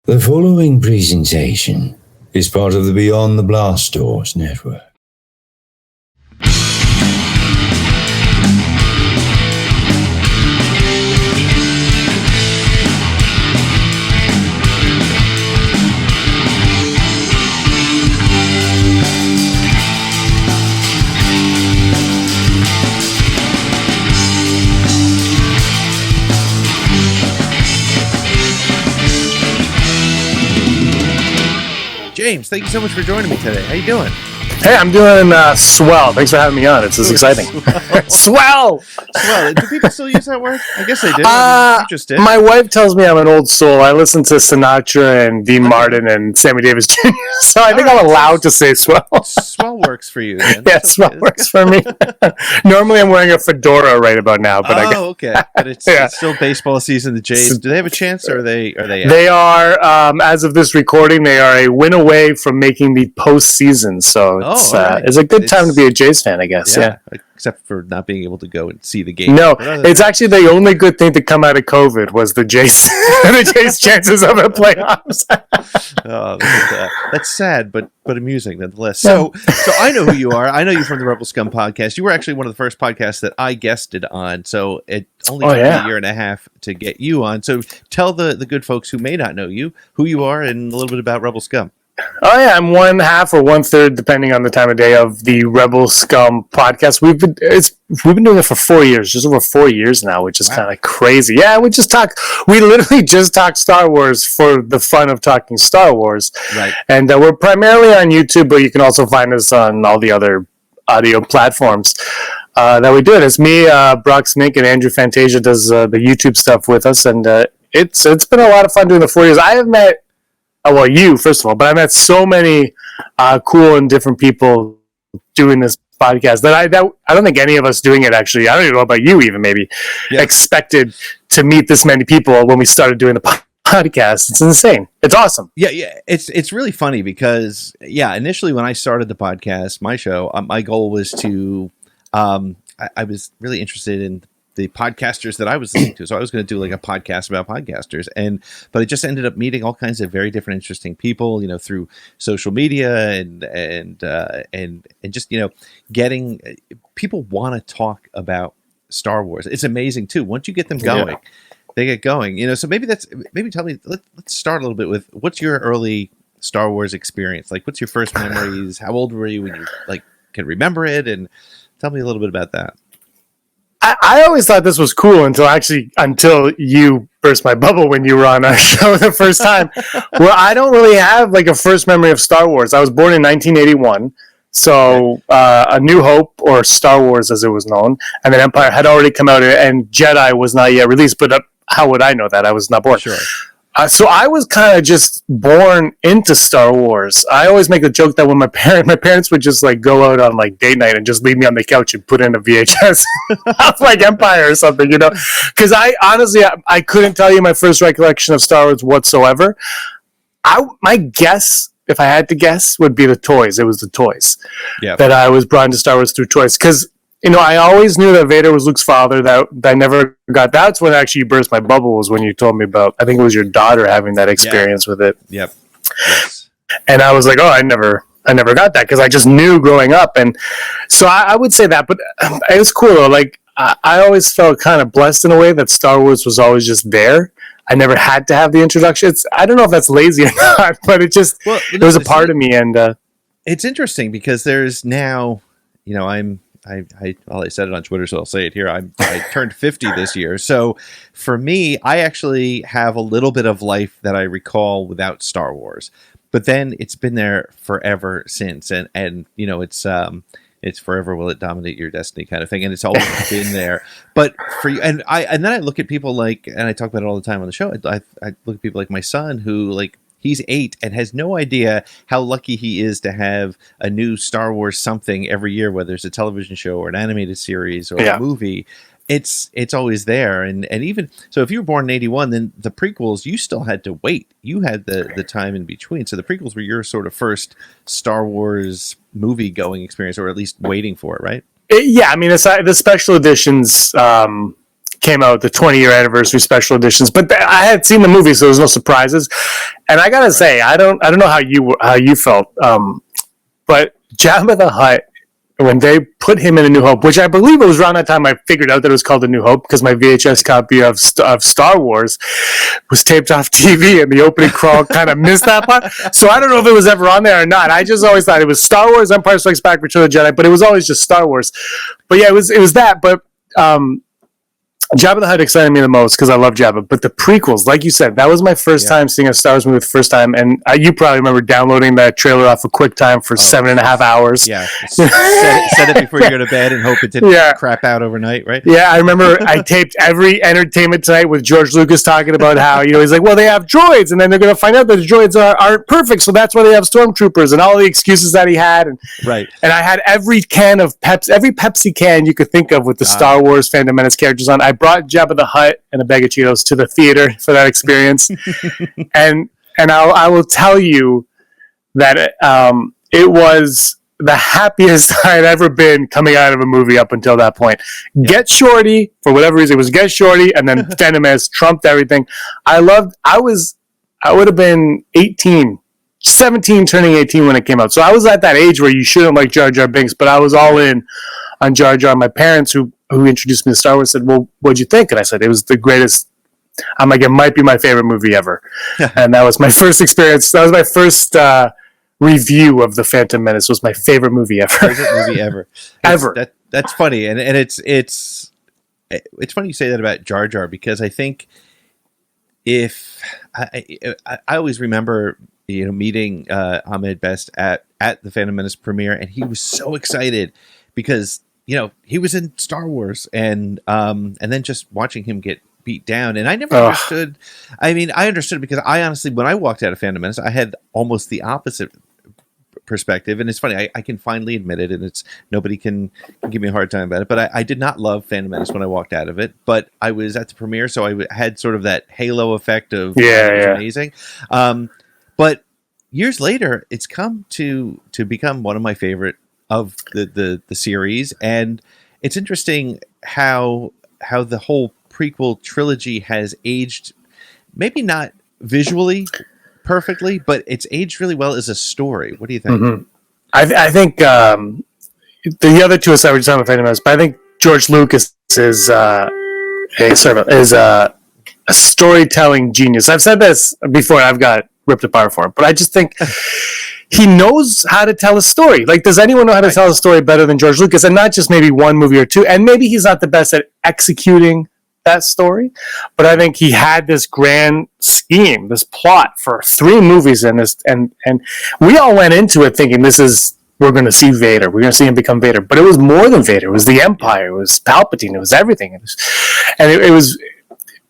The following presentation is part of the Beyond the Blast Doors network. James, thank you so much for joining me today. How you doing? Hey, I'm doing swell. Thanks for having me on. It's exciting. Swell! Swell. Do people still use that word? I guess they do. You just did. My wife tells me I'm an old soul. I listen to Sinatra and Dean Martin and Sammy Davis Jr., so I think I'm allowed to say swell. Swell works for you, then. Yeah, swell works for me. Normally I'm wearing a fedora right about now. But okay. But it's still baseball season. The Jays, do they have a chance, or are they out? They are, as of this recording, they are a win away from making the postseason, so it's a good time to be a Jays fan, I guess. Yeah. Except for not being able to go and see the game. No, it's actually the only good thing to come out of COVID was the Jays, the Jays' chances of the playoffs. That's sad, but amusing nonetheless. So I know who you are. I know you from the Rebel Scum podcast. You were actually one of the first podcasts that I guested on. So it only took me a year and a half to get you on. So tell the good folks who may not know you who you are and a little bit about Rebel Scum. Oh yeah, I'm 1/2 or 1/3, depending on the time of day, of the Rebel Scum podcast. We've been doing it for 4 years, just over 4 years now, which is kind of crazy. Yeah, we literally just talk Star Wars for the fun of talking Star Wars. Right. And we're primarily on YouTube, but you can also find us on all the other audio platforms that we do it. It's me, Brock Smink, and Andrew Fantasia does the YouTube stuff with us, and it's been a lot of fun doing the 4 years. I have met you, first of all, but I met so many cool and different people doing this podcast that I don't think any of us doing it, actually, I don't even know about you even, maybe, expected to meet this many people when we started doing the podcast. It's insane. It's awesome. Yeah. It's really funny because, initially when I started the podcast, my show, my goal was to, I was really interested in the podcasters that I was listening to. So I was going to do like a podcast about podcasters, but I just ended up meeting all kinds of very different, interesting people, through social media and just, getting people want to talk about Star Wars. It's amazing too. Once you get them going, they get going, so maybe tell me, let's start a little bit with what's your early Star Wars experience? Like, what's your first memories? How old were you when you can remember it? And tell me a little bit about that. I always thought this was cool until you burst my bubble when you were on our show the first time. Well, I don't really have like a first memory of Star Wars. I was born in 1981, so A New Hope, or Star Wars as it was known, and then Empire had already come out, and Jedi was not yet released. But how would I know that? I was not born. Sure. So I was kind of just born into Star Wars. I always make the joke that when my parents would just like go out on like date night and just leave me on the couch and put in a VHS of like Empire or something, because I honestly couldn't tell you my first recollection of Star Wars whatsoever. My guess, if I had to guess, would be the toys. It was the toys that I was brought into Star Wars through toys, because I always knew that Vader was Luke's father. That I never got. That's when actually you burst my bubble, was when you told me about, I think it was your daughter having that experience with it. Yep. Yes. And I was like, I never got that, because I just knew growing up. And so I would say that, but it was cool though. Like I always felt kind of blessed in a way that Star Wars was always just there. I never had to have the introduction. I don't know if that's lazy or not, but it was a part of me. And it's interesting because there's now, I said it on Twitter, so I'll say it here. I turned 50 this year. So for me, I actually have a little bit of life that I recall without Star Wars. But then it's been there forever since. And it's forever will it dominate your destiny kind of thing. And it's always been there. But for you, and then I look at people and I talk about it all the time on the show. I look at people like my son who he's 8 and has no idea how lucky he is to have a new Star Wars something every year, whether it's a television show or an animated series or a movie. It's always there. And even so, if you were born in 81, then the prequels, you still had to wait. You had the time in between. So the prequels were your sort of first Star Wars movie going experience, or at least waiting for it, right? Yeah, I mean, aside the special editions, came out, the 20-year anniversary special editions. But I had seen the movie, so there was no surprises. And I gotta say, I don't know how you felt, but Jabba the Hutt, when they put him in A New Hope, which I believe it was around that time I figured out that it was called A New Hope because my VHS copy of Star Wars was taped off TV and the opening crawl kind of missed that part. So I don't know if it was ever on there or not. I just always thought it was Star Wars, Empire Strikes Back, Return of the Jedi, but it was always just Star Wars. But yeah, it was that. But Jabba the Hutt excited me the most because I love Jabba. But the prequels, like you said, that was my first time seeing a Star Wars movie the first time. And you probably remember downloading that trailer off of QuickTime for 7.5 hours. Yeah. Set it before you go to bed and hope it didn't crap out overnight, right? Yeah, I remember I taped every Entertainment Tonight with George Lucas talking about how, he's like, well, they have droids, and then they're going to find out that the droids aren't perfect, so that's why they have stormtroopers, and all the excuses that he had. And I had every can of every Pepsi can you could think of with the Star Wars Phantom Menace characters on. I brought Jabba the Hutt and a bag of Cheetos to the theater for that experience. and I will tell you that it was the happiest I'd ever been coming out of a movie up until that point. Yeah. Get Shorty, for whatever reason, it was Get Shorty, and then Phantom Menace trumped everything. I would have been 17 turning 18 when it came out. So I was at that age where you shouldn't like Jar Jar Binks, but I was all in on Jar Jar. My parents who introduced me to Star Wars said, well, what'd you think? And I said, it was the greatest. I'm like, it might be my favorite movie ever. And that was my first experience. That was my first review of The Phantom Menace. Was my favorite movie ever. Favorite movie ever. Ever. That's funny. And it's funny you say that about Jar Jar, because I think if I always remember meeting Ahmed Best at the Phantom Menace premiere, and he was so excited because he was in Star Wars, and then just watching him get beat down, and I never understood. I mean, I understood because I honestly, when I walked out of Phantom Menace, I had almost the opposite perspective, and it's funny. I can finally admit it, and it's nobody can give me a hard time about it. But I did not love Phantom Menace when I walked out of it. But I was at the premiere, so I had sort of that halo effect of amazing. But years later, it's come to become one of my favorite of the series, and it's interesting how the whole prequel trilogy has aged, maybe not visually perfectly, but it's aged really well as a story. What do you think? Mm-hmm. I think the other two aside, we're just talking about Phantom Menace, but I think George Lucas is a storytelling genius. I've said this before, and I've got ripped apart for him, but I just think he knows how to tell a story. Like, does anyone know how to tell a story better than George Lucas? And not just maybe one movie or two. And maybe he's not the best at executing that story, but I think he had this grand scheme, this plot for 3 movies, and we all went into it thinking we're going to see Vader. We're going to see him become Vader. But it was more than Vader. It was the Empire. It was Palpatine. It was everything.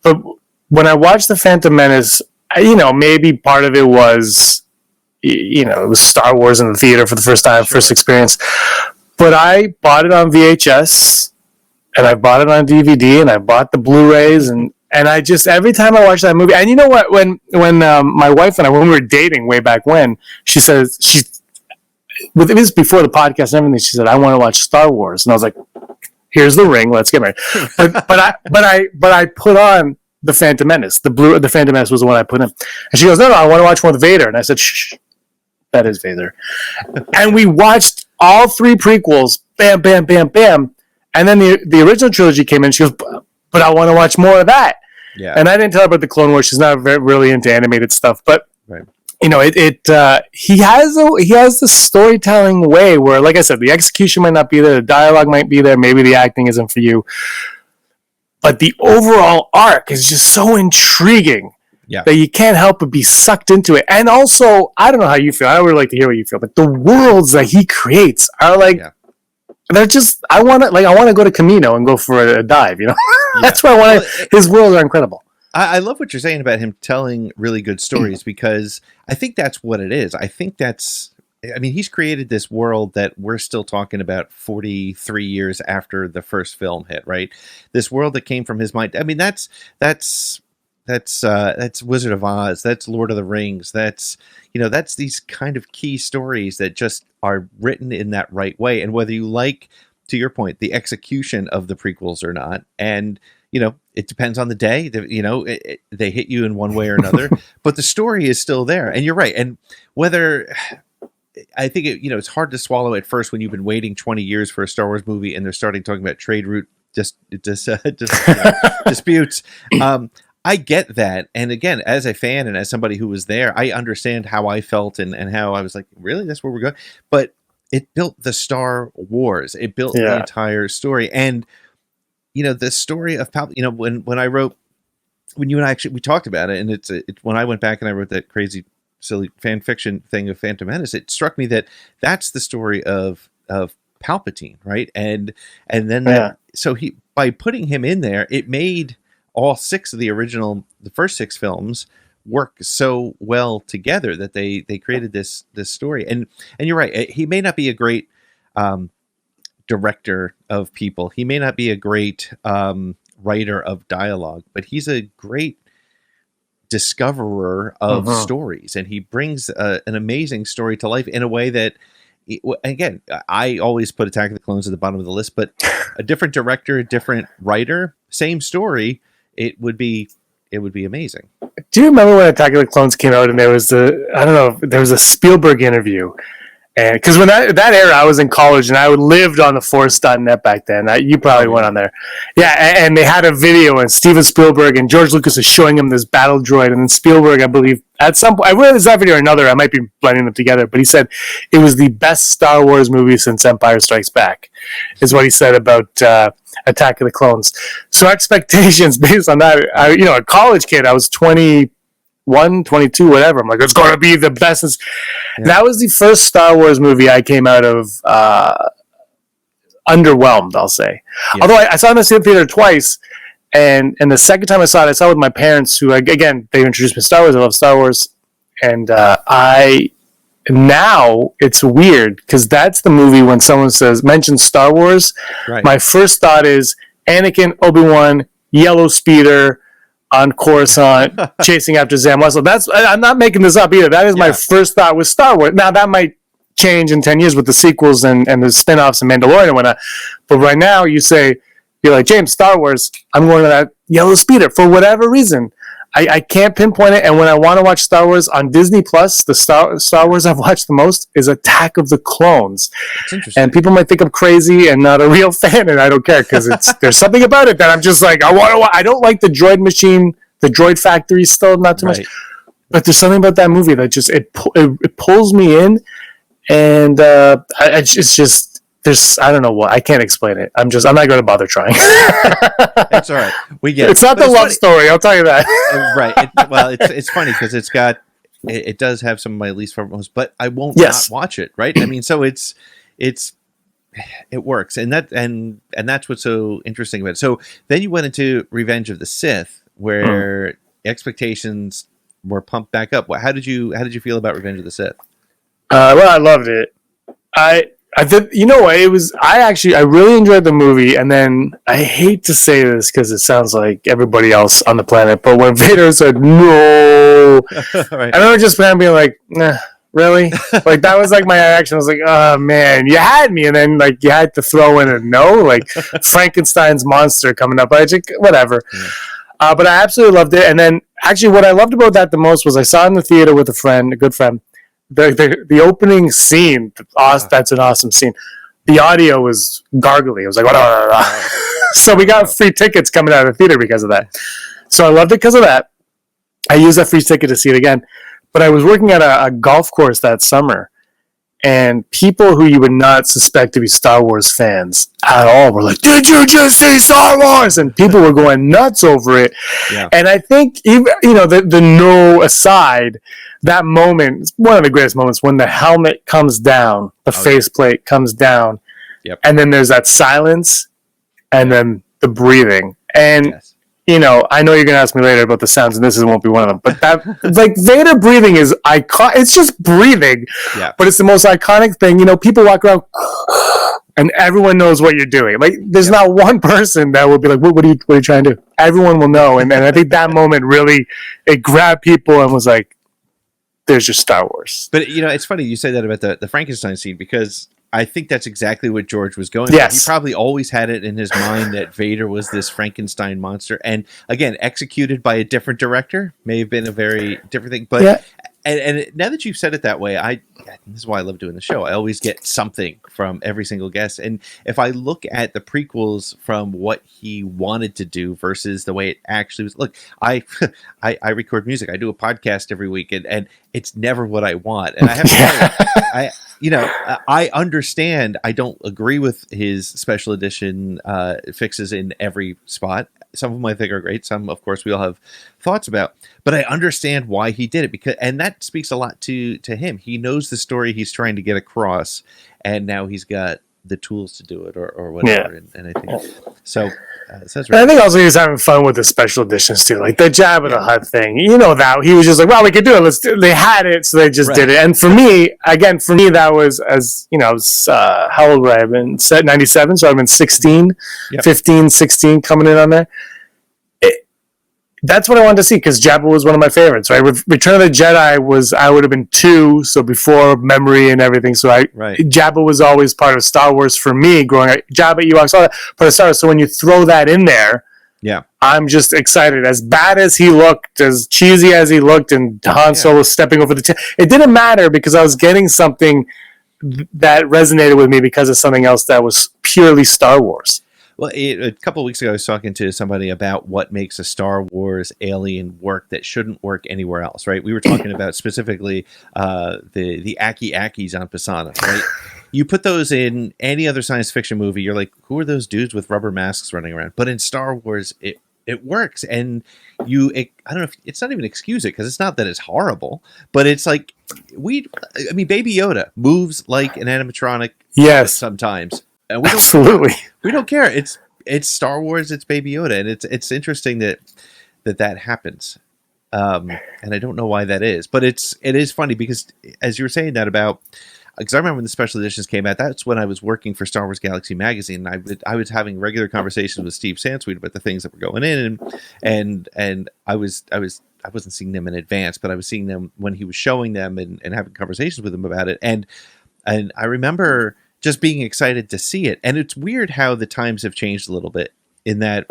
But when I watched The Phantom Menace, maybe part of it was, it was Star Wars in the theater for the first time, first experience. But I bought it on VHS, and I bought it on DVD, and I bought the Blu-rays, and I just, every time I watch that movie, and you know what, when my wife and I, when we were dating way back when, she says, it was before the podcast and everything, she said, I want to watch Star Wars. And I was like, here's the ring, let's get married. But I put on The Phantom Menace. The Phantom Menace was the one I put in. And she goes, no, I want to watch one with Vader. And I said, shh, that is Vader. And we watched all 3 prequels, bam, bam, bam, bam. And then the original trilogy came in. She goes, but I want to watch more of that. Yeah. And I didn't tell her about the Clone Wars. She's not really into animated stuff. But he has the storytelling way where, like I said, the execution might not be there, the dialogue might be there, maybe the acting isn't for you, but the overall arc is just so intriguing that you can't help but be sucked into it. And also, I don't know how you feel. I would really like to hear what you feel, but the worlds that he creates are like. Yeah. They're just. I want to go to Camino and go for a dive. That's what I want. His worlds are incredible. I love what you're saying about him telling really good stories because I think that's what it is. I think he's created this world that we're still talking about 43 years after the first film hit. Right, this world that came from his mind. I mean, that's Wizard of Oz. That's Lord of the Rings. That's these kind of key stories that just are written in that right way. And whether you like, to your point, the execution of the prequels or not, and it depends on the day. They hit you in one way or another, but the story is still there. And you're right. And whether I think it's hard to swallow at first when you've been waiting 20 years for a Star Wars movie and they're starting talking about trade route disputes. I get that. And again, as a fan and as somebody who was there, I understand how I felt and how I was like, really, that's where we're going. But it built the Star Wars. It built the entire story. And the story of Palpatine, when I wrote, when you and I we talked about it, and it's when I went back and I wrote that crazy, silly fan fiction thing of Phantom Menace, it struck me that that's the story of Palpatine, right? And then so by putting him in there, it made all six of the first six films work so well together that they created this story. And you're right, he may not be a great director of people. He may not be a great writer of dialogue, but he's a great discoverer of stories, and he brings an amazing story to life in a way that, again, I always put Attack of the Clones at the bottom of the list, but a different director, a different writer, same story, it would be amazing. Do you remember when Attack of the Clones came out and there was there was a Spielberg interview? And because when that era, I was in college and I lived on the Force.net back then. You probably went on there. Yeah, and they had a video and Steven Spielberg and George Lucas is showing him this battle droid. And then Spielberg, I believe, at some point, I read that video or another, I might be blending them together, but he said it was the best Star Wars movie since Empire Strikes Back, is what he said about Attack of the Clones. So expectations based on that, a college kid, I was 22, whatever. I'm like, it's going to be the best. That was the first Star Wars movie I came out of underwhelmed, I'll say. Yeah. Although I saw it in the theater twice, and the second time I saw it with my parents, who, again, they introduced me to Star Wars. I love Star Wars. And now it's weird, because that's the movie when someone mentions Star Wars, my first thought is Anakin, Obi-Wan, yellow speeder, on Coruscant, chasing after Zam Wesell. I'm not making this up either. That is my first thought with Star Wars. Now, that might change in 10 years with the sequels and the spin-offs and Mandalorian and whatnot. But right now, you're like, James, Star Wars, I'm going to that yellow speeder for whatever reason. I can't pinpoint it. And when I want to watch Star Wars on Disney Plus, the Star Wars I've watched the most is Attack of the Clones. That's interesting. And people might think I'm crazy and not a real fan, and I don't care, because there's something about it that I'm just like, I don't like the droid machine, the droid factory still, not too much. But there's something about that movie that just it pulls me in, and it's just. I don't know what, I can't explain it. I'm not going to bother trying. It's all right. We get it. It's not the love story, I'll tell you that. Right. It's funny because it does have some of my least favorite ones, but I won't not watch it. Right. I mean, so it works. And that's what's so interesting about it. So then you went into Revenge of the Sith, where expectations were pumped back up. How did you feel about Revenge of the Sith? Well, I loved it. I did, what it was. I really enjoyed the movie, and then I hate to say this because it sounds like everybody else on the planet, but when Vader said no, right. I remember just being like, nah, really? Like, that was like my reaction. I was like, oh man, you had me, and then like you had to throw in a no, like Frankenstein's monster coming up. Whatever. Yeah. But I absolutely loved it, and then actually, what I loved about that the most was I saw it in the theater with a good friend. The opening scene, that's an awesome scene. The audio was gargly. It was like, so we got free tickets coming out of the theater because of that. So I loved it because of that. I used that free ticket to see it again. But I was working at a golf course that summer, and people who you would not suspect to be Star Wars fans at all were like, "Did you just see Star Wars?" And people were going nuts over it. Yeah. And I think, even, the no aside, that moment is one of the greatest moments when the helmet comes down, the faceplate comes down, and then there's that silence, and then the breathing. And, I know you're going to ask me later about the sounds, and this won't be one of them, but that, like, Vader breathing is iconic. It's just breathing, but it's the most iconic thing. People walk around, and everyone knows what you're doing. Like, there's not one person that will be like, what are you trying to do? Everyone will know, and I think that moment really, it grabbed people and was like, there's just Star Wars. But, it's funny you say that about the Frankenstein scene, because I think that's exactly what George was going for. Yes. He probably always had it in his mind that Vader was this Frankenstein monster. And again, executed by a different director may have been a very different thing. But Yeah. and now that you've said it that way, this is why I love doing the show. I always get something from every single guest. And if I look at the prequels from what he wanted to do versus the way it actually was, look, I record music. I do a podcast every week, and it's never what I want. And I have to tell you, I understand. I don't agree with his special edition fixes in every spot. Some of them I think are great. Some, of course, we all have thoughts about. But I understand why he did it, and that speaks a lot to him. He knows the story he's trying to get across, and now he's got the tools to do it, or whatever. Yeah. And I think so. That's right. I think also he was having fun with the special editions too, like the Jabba the Hutt thing. That he was just like, well, we could do it. They had it, so they just did it. And for me, that was, as I was, how old would I have been? 97, so I've been 16, 15, 16 coming in on there. That's what I wanted to see, because Jabba was one of my favorites, right? Return of the Jedi I would have been 2, so before memory and everything. So Jabba was always part of Star Wars for me growing up. Jabba, Ewoks, all that part of Star Wars. So when you throw that in there, I'm just excited. As bad as he looked, as cheesy as he looked, and Han Solo stepping over the it didn't matter, because I was getting something that resonated with me because of something else that was purely Star Wars. Well, a couple of weeks ago, I was talking to somebody about what makes a Star Wars alien work that shouldn't work anywhere else, right? We were talking about specifically the Aki-Akis on Pisana, right? You put those in any other science fiction movie, you're like, who are those dudes with rubber masks running around? But in Star Wars, it works. And I don't know if it's not even excuse it, because it's not that it's horrible, but it's like, Baby Yoda moves like an animatronic sometimes. And we don't care. It's Star Wars. It's Baby Yoda, and it's interesting that happens. And I don't know why that is, but it is funny, because as you were saying that about, because I remember when the special editions came out, that's when I was working for Star Wars Galaxy magazine, and I was having regular conversations with Steve Sansweet about the things that were going in, and I wasn't seeing them in advance, but I was seeing them when he was showing them and having conversations with him about it, and I remember just being excited to see it. And it's weird how the times have changed a little bit, in that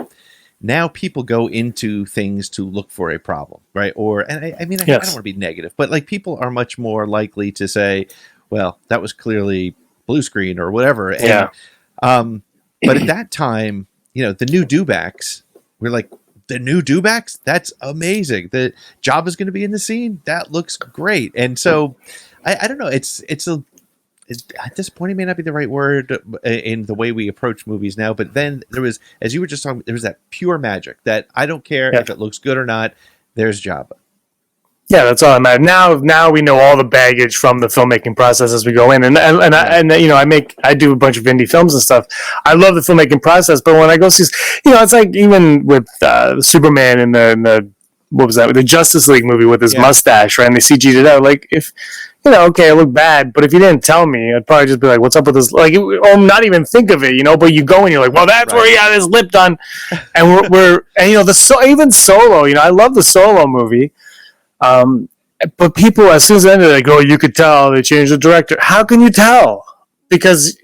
now people go into things to look for a problem, right? I don't want to be negative, but like, people are much more likely to say, well, that was clearly blue screen or whatever. And, but at that time, the new Dewbacks, we're like, the new Dewbacks? That's amazing. The Jabba's going to be in the scene. That looks great. And so I don't know. Disappointing may not be the right word in the way we approach movies now, but then there was, as you were just talking, there was that pure magic that I don't care if it looks good or not. There's Jabba. Yeah, that's all that matters. Now we know all the baggage from the filmmaking process as we go in, and I do a bunch of indie films and stuff. I love the filmmaking process, but when I go see, it's like even with Superman and the what was that? The Justice League movie with his mustache, right? And they CG'd it out. Like, if okay, it looked bad, but if you didn't tell me, I'd probably just be like, "What's up with this?" Like, or not even think of it, But you go and you're like, "Well, that's where he had his lip done," and even Solo. I love the Solo movie. But people, as soon as they ended, they go, "You could tell they changed the director." How can you tell? Because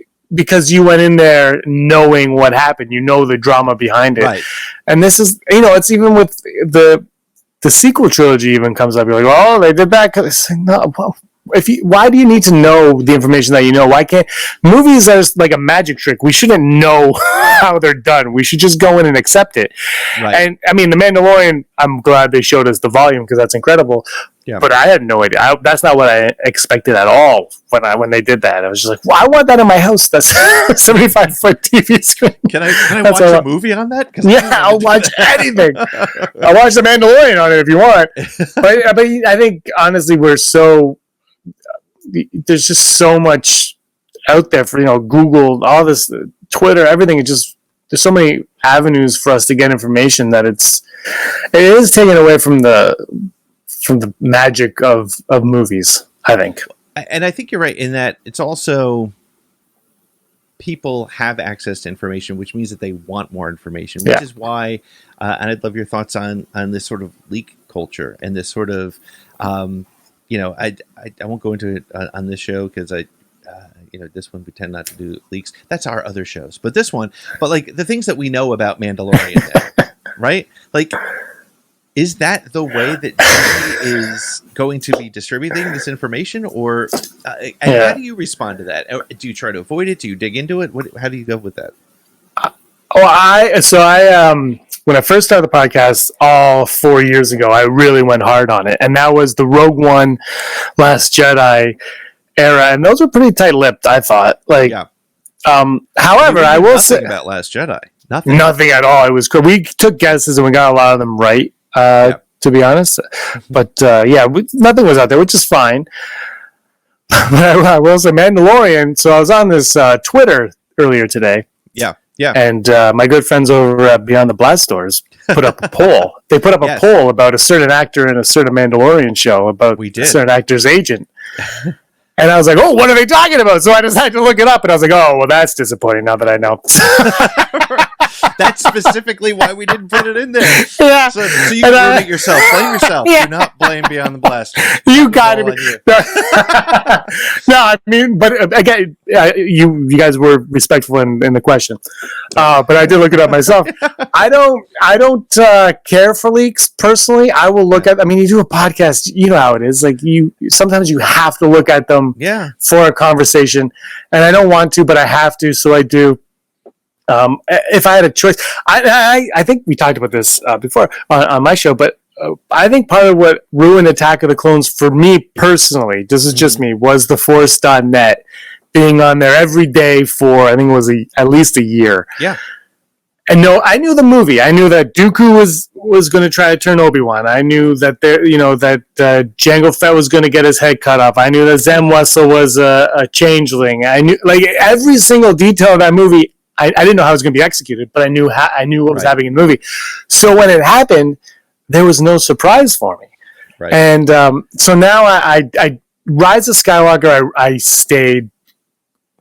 you went in there knowing what happened. The drama behind it. Right. And this is, it's even with the sequel trilogy even comes up. You're like, "Oh, they did that." It's like, no, well, why do you need to know the information that you know? Why can't movies are like a magic trick? We shouldn't know how they're done. We should just go in and accept it. Right. And The Mandalorian, I'm glad they showed us the volume, because that's incredible. Yeah. But I had no idea. That's not what I expected at all when they did that. I was just like, well, I want that in my house. That's a 75-foot TV screen. Can I watch a movie on that? I'll watch anything. I'll watch The Mandalorian on it if you want. But I think, honestly, there's just so much out there for, Google, all this, Twitter, everything. There's so many avenues for us to get information that it is taken away from the magic of movies, I think. And I think you're right in that it's also, people have access to information, which means that they want more information, which is why, and I'd love your thoughts on this sort of leak culture and this sort of, I won't go into it on this show, because this one we tend not to do leaks. That's our other shows, but this one, but like the things that we know about Mandalorian, now, right? Like, is that the way that Disney is going to be distributing this information, or how do you respond to that? Do you try to avoid it? Do you dig into it? How do you go with that? When I first started the podcast all 4 years ago, I really went hard on it, and that was the Rogue One, Last Jedi era, and those were pretty tight-lipped, I thought. However, I will say about Last Jedi, nothing at all. It was cool. We took guesses and we got a lot of them right, to be honest. But nothing was out there, which is fine. But I will say Mandalorian. So I was on this Twitter earlier today. Yeah. And my good friends over at Beyond the Blast Doors put up a poll. They put up a poll about a certain actor in a certain Mandalorian show about a certain actor's agent. And I was like, oh, what are they talking about? So I decided to look it up, and I was like, oh, well, that's disappointing now that I know. That's specifically why we didn't put it in there. Yeah. So you can ruin it yourself. Blame yourself. Yeah. Do not blame Beyond the Blast. You got it. No, I mean, but again, you guys were respectful in the question. But I did look it up myself. I don't care for leaks personally. I will look at. I mean, you do a podcast. You know how it is. Like sometimes you have to look at them for a conversation, and I don't want to, but I have to, so I do. If I had a choice, I think we talked about this before on my show, but I think part of what ruined Attack of the Clones for me personally, this is just me, was the Force.net being on there every day for, I think it was at least a year. Yeah. And no, I knew the movie. I knew that Dooku was going to try to turn Obi-Wan. I knew that Jango Fett was going to get his head cut off. I knew that Zem Wessel was a changeling. I knew like every single detail of that movie. I didn't know how it was going to be executed, but I knew what was happening in the movie. So when it happened, there was no surprise for me. Right. And so now I Rise of Skywalker, I stayed.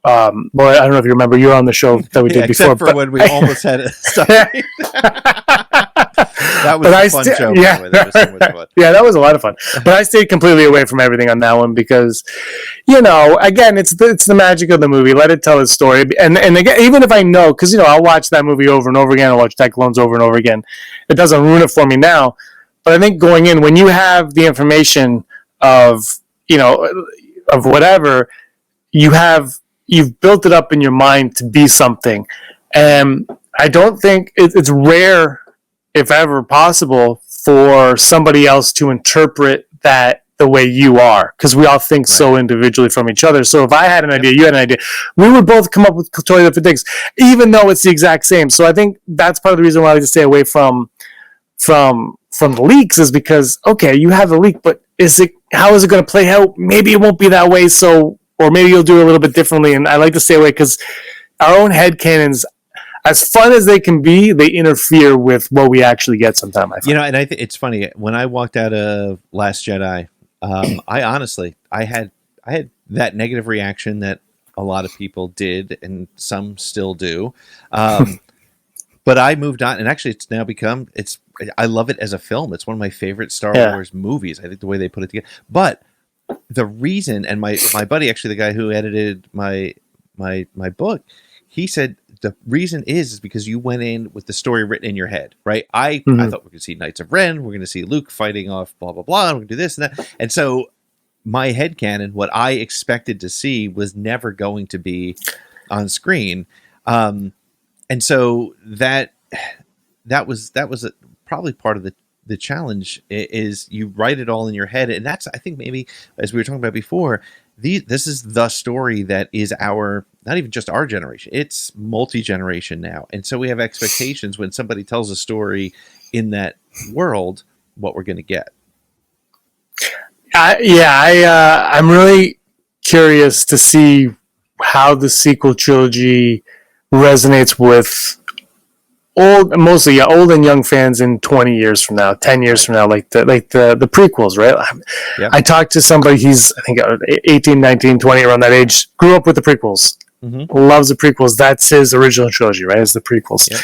Well, I don't know if you remember, you were on the show that we did before. Except for when we almost had it stuck. That was a fun show. Yeah. That was a lot of fun. But I stayed completely away from everything on that one because, again, it's the magic of the movie. Let it tell its story. And again, even if I know, because, I'll watch that movie over and over again. I'll watch Attack of the Clones over and over again. It doesn't ruin it for me now. But I think going in, when you have the information of whatever, you've built it up in your mind to be something. And I don't think it's rare, if ever possible, for somebody else to interpret that the way you are, because we all think so individually from each other. So if I had an idea, you had an idea, we would both come up with totally different things, even though it's the exact same. So I think that's part of the reason why I like to stay away from the leaks, is because, okay, you have a leak, but how is it going to play out? Maybe it won't be that way, or maybe you'll do it a little bit differently. And I like to stay away because our own headcanons, as fun as they can be, they interfere with what we actually get sometimes. And I think it's funny, when I walked out of Last Jedi, I had that negative reaction that a lot of people did, and some still do. But I moved on, and actually it's now become, I love it as a film. It's one of my favorite Star Wars movies. I think the way they put it together. But the reason, and my buddy, actually the guy who edited my book, he said the reason is because you went in with the story written in your head, right? I thought we're going to see Knights of Ren, we're going to see Luke fighting off blah blah blah, and we're going to do this and that, and so my headcanon, what I expected to see, was never going to be on screen, and so that was probably part of the challenge, is you write it all in your head. And that's, I think, maybe, as we were talking about before, this is the story that is not even just our generation, it's multi-generation now. And so we have expectations when somebody tells a story in that world, what we're going to get. I'm really curious to see how the sequel trilogy resonates with old and young fans in 20 years from now, 10 years from now, like the prequels, right? Yeah. I talked to somebody, he's, I think, 18, 19, 20, around that age, grew up with the prequels, loves the prequels. That's his original trilogy, right? It's the prequels. Yep.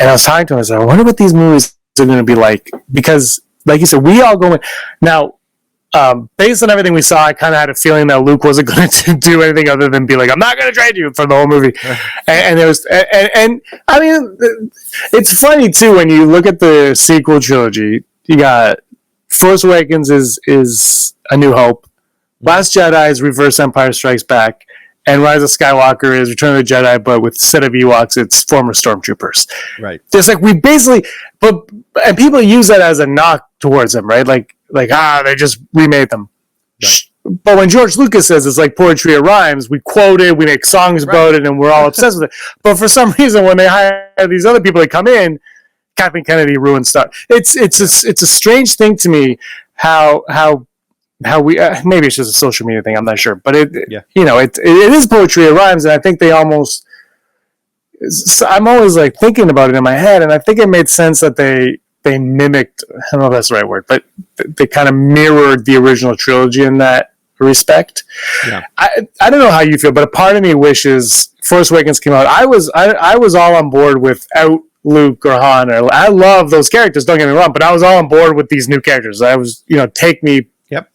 And I was talking to him, I said, I wonder what these movies are going to be like, because, like you said, we all go in. Now, based on everything we saw, I kind of had a feeling that Luke wasn't going to do anything other than be like, "I'm not going to trade you" for the whole movie. And there was, and I mean, it's funny too when you look at the sequel trilogy. You got Force Awakens is A New Hope, Last Jedi is Reverse Empire Strikes Back, and Rise of Skywalker is Return of the Jedi, but with instead of Ewoks, it's former stormtroopers. Right. Just like we basically, and people use that as a knock towards them, right? Like they just remade them. Right. But when George Lucas says it's like poetry of rhymes, we quote it, we make songs about it, and we're all obsessed with it. But for some reason, when they hire these other people that come in, Kathleen Kennedy ruins stuff. It's a strange thing to me how we maybe it's just a social media thing. I'm not sure, but it is poetry of rhymes, and I think they almost. I'm always like thinking about it in my head, and I think it made sense that they mimicked. I don't know if that's the right word, but they kind of mirrored the original trilogy in that respect. Yeah. I don't know how you feel, but a part of me wishes Force Awakens came out. I was all on board without Luke or Han. I love those characters. Don't get me wrong, but I was all on board with these new characters. I was, take me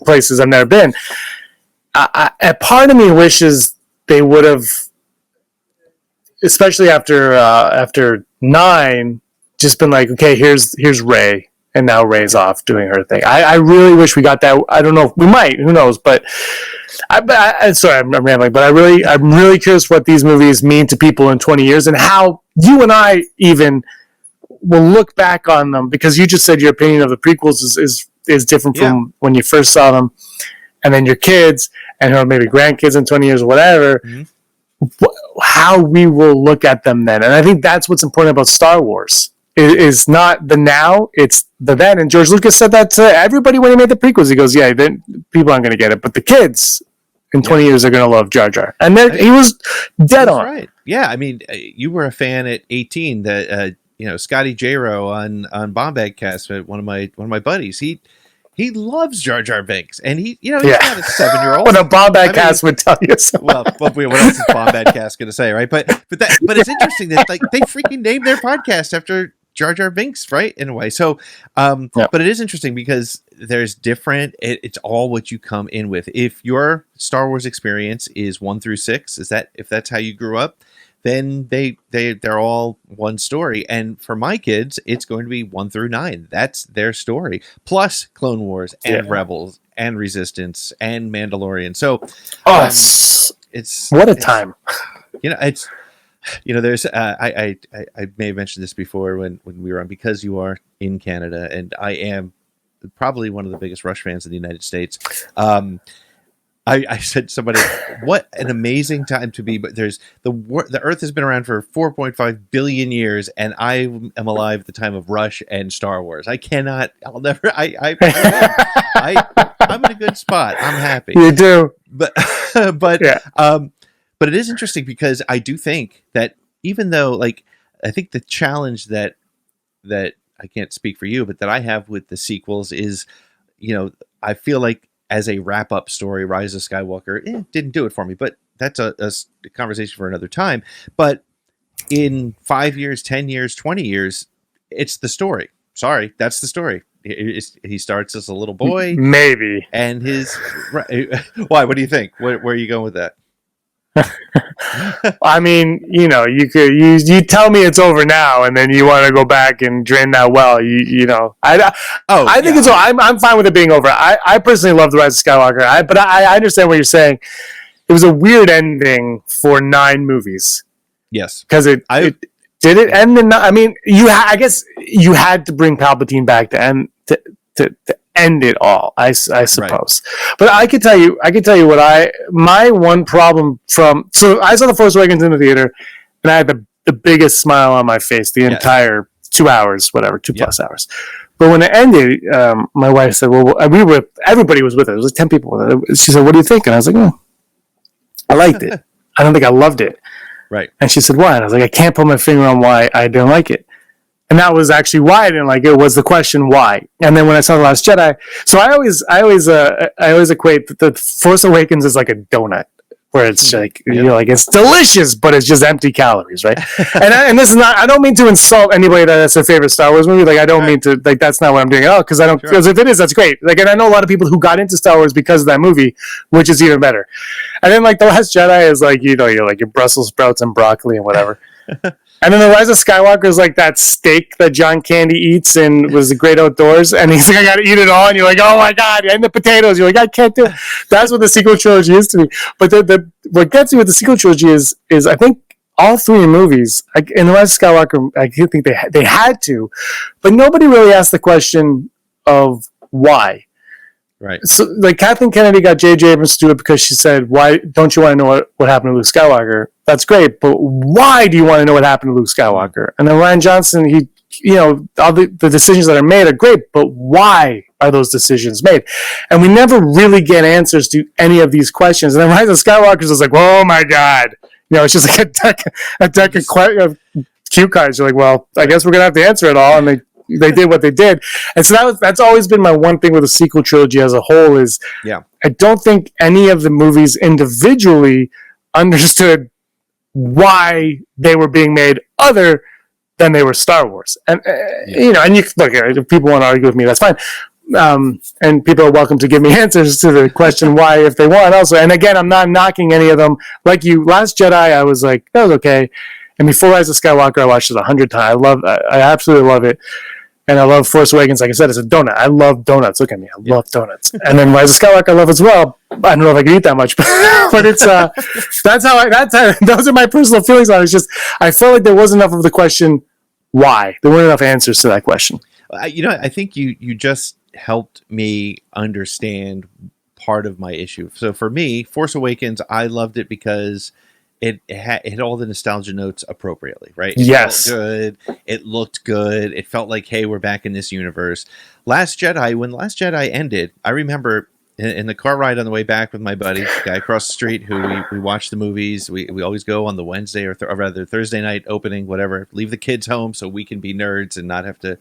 places I've never been. A part of me wishes they would have, especially after 9. Just been like, okay, here's Rey, and now Rey's off doing her thing. I really wish we got that. I don't know. We might. Who knows? But sorry, I'm rambling. But I'm really curious what these movies mean to people in 20 years, and how you and I even will look back on them. Because you just said your opinion of the prequels is different from when you first saw them, and then your kids and maybe grandkids in 20 years or whatever. Mm-hmm. How we will look at them then, and I think that's what's important about Star Wars. Is not the now, it's the then. And George Lucas said that to everybody when he made the prequels. He goes, yeah, then people aren't going to get it, but the kids in 20 years are going to love Jar Jar. And then he was dead on. Right. Yeah, I mean, you were a fan at 18 that Scotty J-Ro on Bombag Cast, one of my buddies. He loves Jar Jar Binks, and he's not a 7-year-old. What a Bombad Cast would tell you. Well, what else is Bombad Cast going to say, right? But it's interesting that they freaking named their podcast after Jar Jar Binks, right? In a way. So, but it is interesting because there's different. It's all what you come in with. If your Star Wars experience is 1 through 6, if that's how you grew up, then they're all one story. And for my kids, it's going to be 1 through 9. That's their story. Plus Clone Wars and Rebels and Resistance and Mandalorian. So it's what a time. There's I may have mentioned this before when we were on, because you are in Canada and I am probably one of the biggest Rush fans in the United States. I said to somebody, what an amazing time to be, but there's the Earth has been around for 4.5 billion years, and I am alive at the time of Rush and Star Wars. I'm in a good spot. I'm happy. You do. But it is interesting because I do think that even though, I think the challenge that I can't speak for you, but that I have with the sequels is, I feel like as a wrap-up story, Rise of Skywalker didn't do it for me, but that's a conversation for another time. But in 5 years, 10 years, 20 years, it's the story. Sorry, that's the story. He starts as a little boy. Maybe. And why? What do you think? Where are you going with that? I mean, you tell me it's over now, and then you want to go back and drain that well. I think it's. I'm fine with it being over. I personally love the Rise of Skywalker. But I understand what you're saying. It was a weird ending for 9 movies. Yes, because it did it end in. I mean, I guess you had to bring Palpatine back to end to end it all, I suppose. Right. But I could tell you what my one problem so I saw The Force Awakens in the theater, and I had the biggest smile on my face the entire 2 hours, whatever, 2+ hours. But when it ended, my wife said, well, everybody was with it. It was 10 people with it. She said, what do you think? And I was like, I liked it. I don't think I loved it. Right. And she said, why? And I was like, I can't put my finger on why I didn't like it. And that was actually why I didn't like it, was the question why. And then when I saw The Last Jedi, so I always equate the Force Awakens as like a donut. where it's like, you know, like it's delicious, but it's just empty calories, right? and this is not, I don't mean to insult anybody that's their favorite Star Wars movie. Like, I don't mean to, like, that's not what I'm doing at all, because I don't, because if it is, that's great. Like, and I know a lot of people who got into Star Wars because of that movie, which is even better. And then, like, The Last Jedi is like, you know, you're like your Brussels sprouts and broccoli and whatever. And then The Rise of Skywalker is like that steak that John Candy eats and was the Great Outdoors, and he's like, I gotta eat it all, and you're like, oh my god, and the potatoes, you're like, I can't do it. That's what the sequel trilogy is to me. But what gets me with the sequel trilogy is I think all three movies, like in The Rise of Skywalker, I think they had to, but nobody really asked the question of why. Right. So, like, Kathleen Kennedy got J.J. Abrams to do it because she said, why don't you want to know what happened to Luke Skywalker? That's great, but why do you want to know what happened to Luke Skywalker? And then Rian Johnson, he, you know, all the decisions that are made are great, but why are those decisions made? And we never really get answers to any of these questions. And then Rise of Skywalker is like, oh my god. You know, it's just like a deck of cue cards. You're like, well, I guess we're going to have to answer it all. And they did what they did. And so that's always been my one thing with the sequel trilogy as a whole is I don't think any of the movies individually understood why they were being made other than they were Star Wars. And, you know, and you look, if people want to argue with me, that's fine. And people are welcome to give me answers to the question why if they want also. And again, I'm not knocking any of them. Like you, Last Jedi, I was like, that was okay. And before Rise of Skywalker, I watched it 100 times. I absolutely love it. And I love Force Awakens. Like I said, it's a donut. I love donuts. Look at me. I love donuts. And then Rise of Skywalker I love as well. I don't know if I can eat that much, but it's those are my personal feelings on it. It's just, I felt like there wasn't enough of the question, why? There weren't enough answers to that question. You know, I think you just helped me understand part of my issue. So for me, Force Awakens, I loved it because it hit all the nostalgia notes appropriately, right? It felt good. It looked good. It felt like, hey, we're back in this universe. Last Jedi, when Last Jedi ended, I remember in the car ride on the way back with my buddy, the guy across the street, who we watch the movies. We always go on the Wednesday or rather Thursday night opening, whatever. Leave the kids home so we can be nerds and not have to,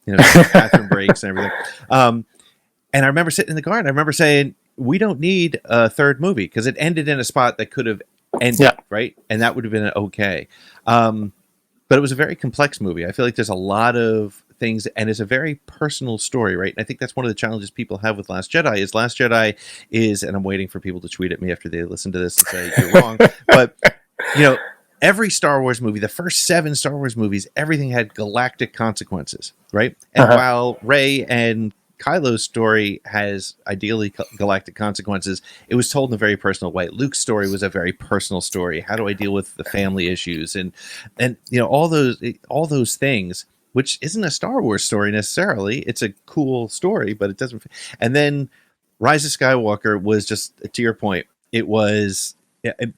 you know, take bathroom breaks and everything. And I remember sitting in the car and I remember saying, we don't need a third movie because it ended in a spot that could have ended, right? And that would have been okay. But it was a very complex movie. I feel like there's a lot of things, and it's a very personal story, right? And I think that's one of the challenges people have with Last Jedi is, and I'm waiting for people to tweet at me after they listen to this and say you're wrong, but you know, every Star Wars movie, the first 7 Star Wars movies, everything had galactic consequences, right? And while Rey and Kylo's story has ideally galactic consequences, it was told in a very personal way. Luke's story was a very personal story. How do I deal with the family issues and you know, all those things, which isn't a Star Wars story necessarily. It's a cool story, but it doesn't. And then Rise of Skywalker was just, to your point, it was it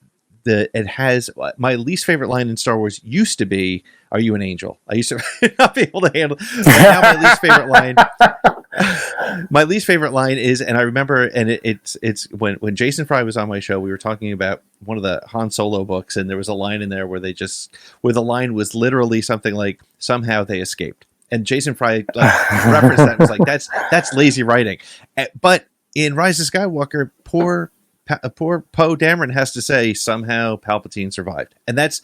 has my least favorite line in Star Wars used to be, "Are you an angel?" I used to not be able to handle. But now my least favorite line is, and I remember, and it's when Jason Fry was on my show, we were talking about one of the Han Solo books, and there was a line in there where the line was literally something like, "Somehow they escaped," and Jason Fry referenced that and was like, "That's lazy writing," but in Rise of Skywalker, poor Poe Dameron has to say, "Somehow Palpatine survived," and that's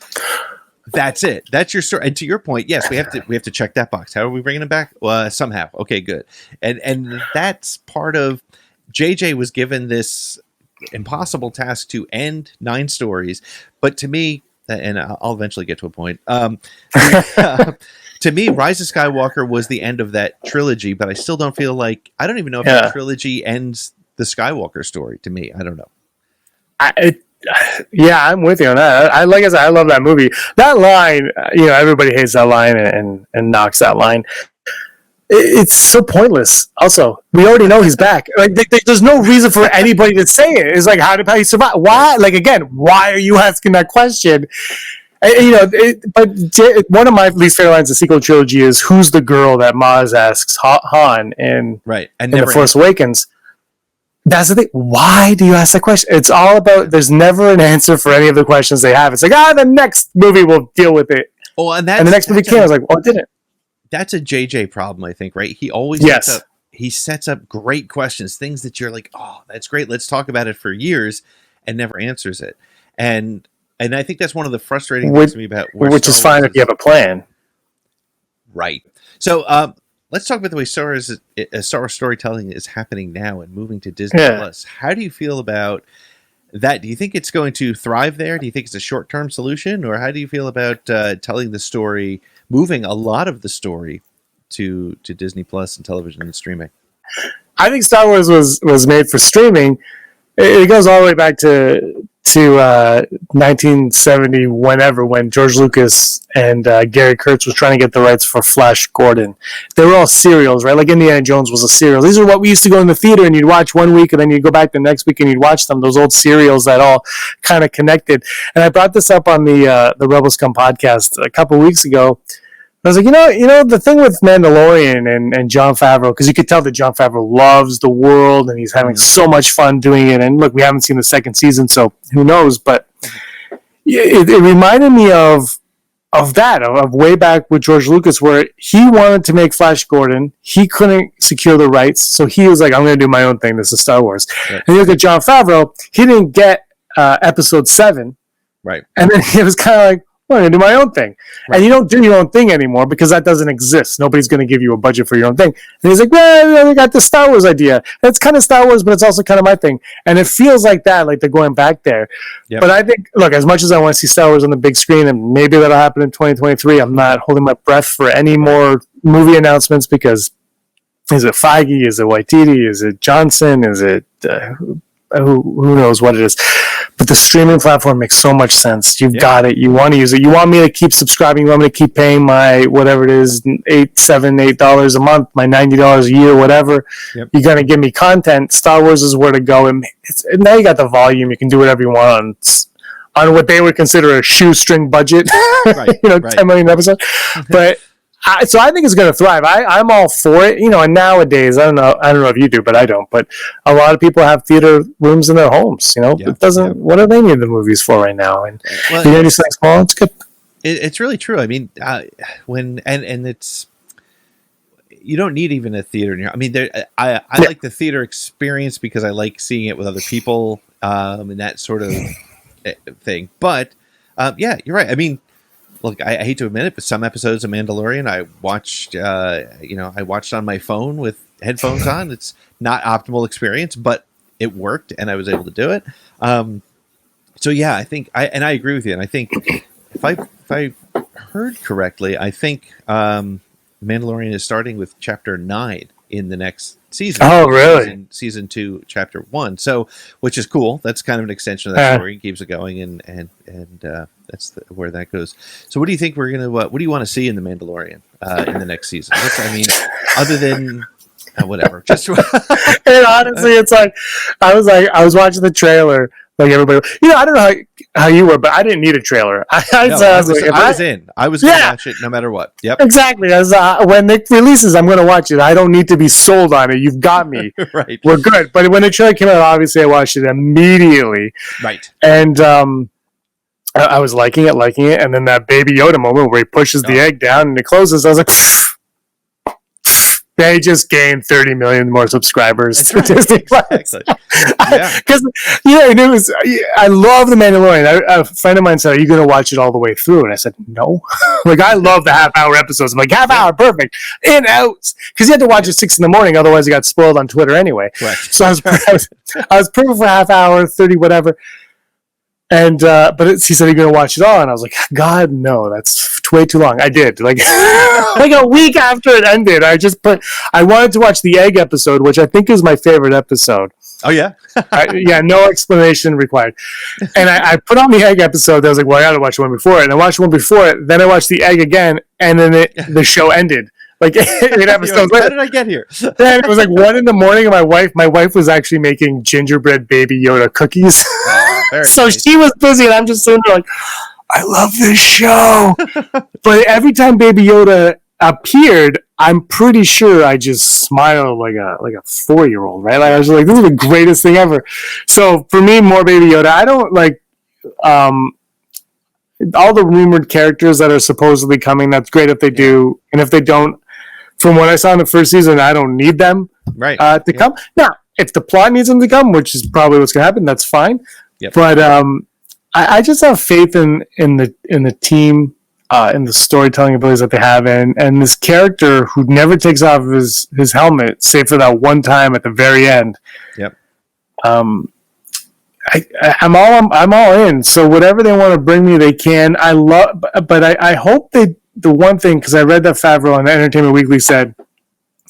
it. That's your story. And to your point, yes, we have to check that box. How are we bringing him back? Well, somehow. Okay, good. And that's part of. JJ was given this impossible task to end 9 stories, but to me, and I'll eventually get to a point. To me, Rise of Skywalker was the end of that trilogy, but I still don't feel like, I don't even know if that trilogy ends the Skywalker story. To me, I don't know. I'm with you on that. Like I said, I love that movie. That line, you know, everybody hates that line and knocks that line. It's so pointless. Also, we already know he's back. Like, there's no reason for anybody to say it. It's like, how did he survive? Why? Like, again, why are you asking that question? You know, but one of my least favorite lines of the sequel trilogy is, "Who's the girl that Maz asks Han in The Force Awakens?" That's the thing. Why do you ask that question? It's all about, there's never an answer for any of the questions they have. It's like, the next movie will deal with it. Oh, and the next movie came. I was like, it didn't. That's a JJ problem, I think, right? He always sets up great questions, things that you're like, oh, that's great. Let's talk about it for years. and never answers it. And I think that's one of the frustrating things to me about which Star is fine Wars if you have a plan. Right. So let's talk about the way Star Wars storytelling is happening now and moving to Disney Plus. How do you feel about that? Do you think it's going to thrive there? Do you think it's a short-term solution? Or how do you feel about telling the story, moving a lot of the story to Disney Plus and television and streaming? I think Star Wars was made for streaming. It goes all the way back to 1970, whenever, when George Lucas and Gary Kurtz was trying to get the rights for Flash Gordon. They were all serials, right? Like Indiana Jones was a serial. These are what we used to go in the theater and you'd watch one week and then you'd go back the next week and you'd watch them. Those old serials that all kind of connected. And I brought this up on the Rebel Scum podcast a couple weeks ago. I was like, you know, the thing with Mandalorian and Jon Favreau, because you could tell that Jon Favreau loves the world and he's having so much fun doing it. And look, we haven't seen the second season, so who knows? But it reminded me of way back with George Lucas, where he wanted to make Flash Gordon. He couldn't secure the rights, so he was like, I'm going to do my own thing. This is Star Wars. Right. And you look at Jon Favreau, he didn't get episode 7. Right. And then he was kind of like, I'm going to do my own thing. Right. And you don't do your own thing anymore because that doesn't exist. Nobody's going to give you a budget for your own thing. And he's like, well, I got the Star Wars idea. And it's kind of Star Wars, but it's also kind of my thing. And it feels like that, like they're going back there. Yep. But I think, look, as much as I want to see Star Wars on the big screen, and maybe that'll happen in 2023, I'm not holding my breath for any more movie announcements because is it Feige? Is it Waititi? Is it Johnson? Is it who knows what it is? But the streaming platform makes so much sense. You've got it. You want to use it. You want me to keep subscribing. You want me to keep paying my whatever it is, $8 a month, my $90 a year, whatever. Yep. You're going to give me content. Star Wars is where to go. And now you got the volume. You can do whatever you want on what they would consider a shoestring budget. Right, 10 million episodes. But so I think it's going to thrive. I'm all for it. And nowadays, I don't know if you do, but I don't. But a lot of people have theater rooms in their homes. It doesn't. What do they need the movies for right now? And you're going to do something small. It's good. It's really true. I mean, when it's you don't need even a theater in here. I mean, I like the theater experience because I like seeing it with other people and that sort of thing. But you're right. I mean. Look, I hate to admit it, but some episodes of Mandalorian I watched, I watched on my phone with headphones on. It's not optimal experience, but it worked, and I was able to do it. So yeah, I think I agree with you, and I think if I heard correctly, I think Mandalorian is starting with Chapter 9 in the next season. Oh, really? Season 2, Chapter 1. So, which is cool. That's kind of an extension of that story. It keeps it going, and that's where that goes. So, what do you think we're gonna? What do you want to see in the Mandalorian in the next season? Other than whatever. Just and honestly, it's like I was watching the trailer. Like everybody, I don't know how you were, but I didn't need a trailer. I was in. I was going to watch it no matter what. Yep. Exactly. As when it releases, I'm going to watch it. I don't need to be sold on it. You've got me. Right. We're good. But when the trailer came out, obviously I watched it immediately. Right. And I was liking it, and then that Baby Yoda moment where he pushes the egg down and it closes. I was like, they just gained 30 million more subscribers to Disney Plus. Exactly. Because and it was. I love The Mandalorian. A friend of mine said, "Are you going to watch it all the way through?" And I said, "No." Like I love the half-hour episodes. I'm like, half hour, perfect, in out. Because you had to watch at 6 a.m, otherwise it got spoiled on Twitter anyway. Right. So I was perfect for half hour, 30, whatever. And but he said, "You're going to watch it all," and I was like, "God, no, that's way too long." I did like a week after it ended. I wanted to watch the egg episode, which I think is my favorite episode. Oh yeah, no explanation required. And I put on the egg episode. I was like, "Well, I got to watch the one before it." And I watched one before it. Then I watched the egg again, and then the show ended. Like 8 episodes later. How did I get here? Then it was like 1 a.m, and my wife was actually making gingerbread Baby Yoda cookies. So nice. She was busy, and I'm just sitting there like, I love this show. But every time Baby Yoda appeared, I'm pretty sure I just smiled like a 4-year-old, right? Like I was like, this is the greatest thing ever. So for me, more Baby Yoda. I don't like all the rumored characters that are supposedly coming. That's great if they do, and if they don't. From what I saw in the first season, I don't need them to come. Now, if the plot needs them to come, which is probably what's going to happen, that's fine. Yep. But I just have faith in the team, in the storytelling abilities that they have, and this character who never takes off his helmet, save for that one time at the very end. Yep. I'm all in. So whatever they want to bring me, they can. But I hope they. The one thing, because I read that Favreau on Entertainment Weekly said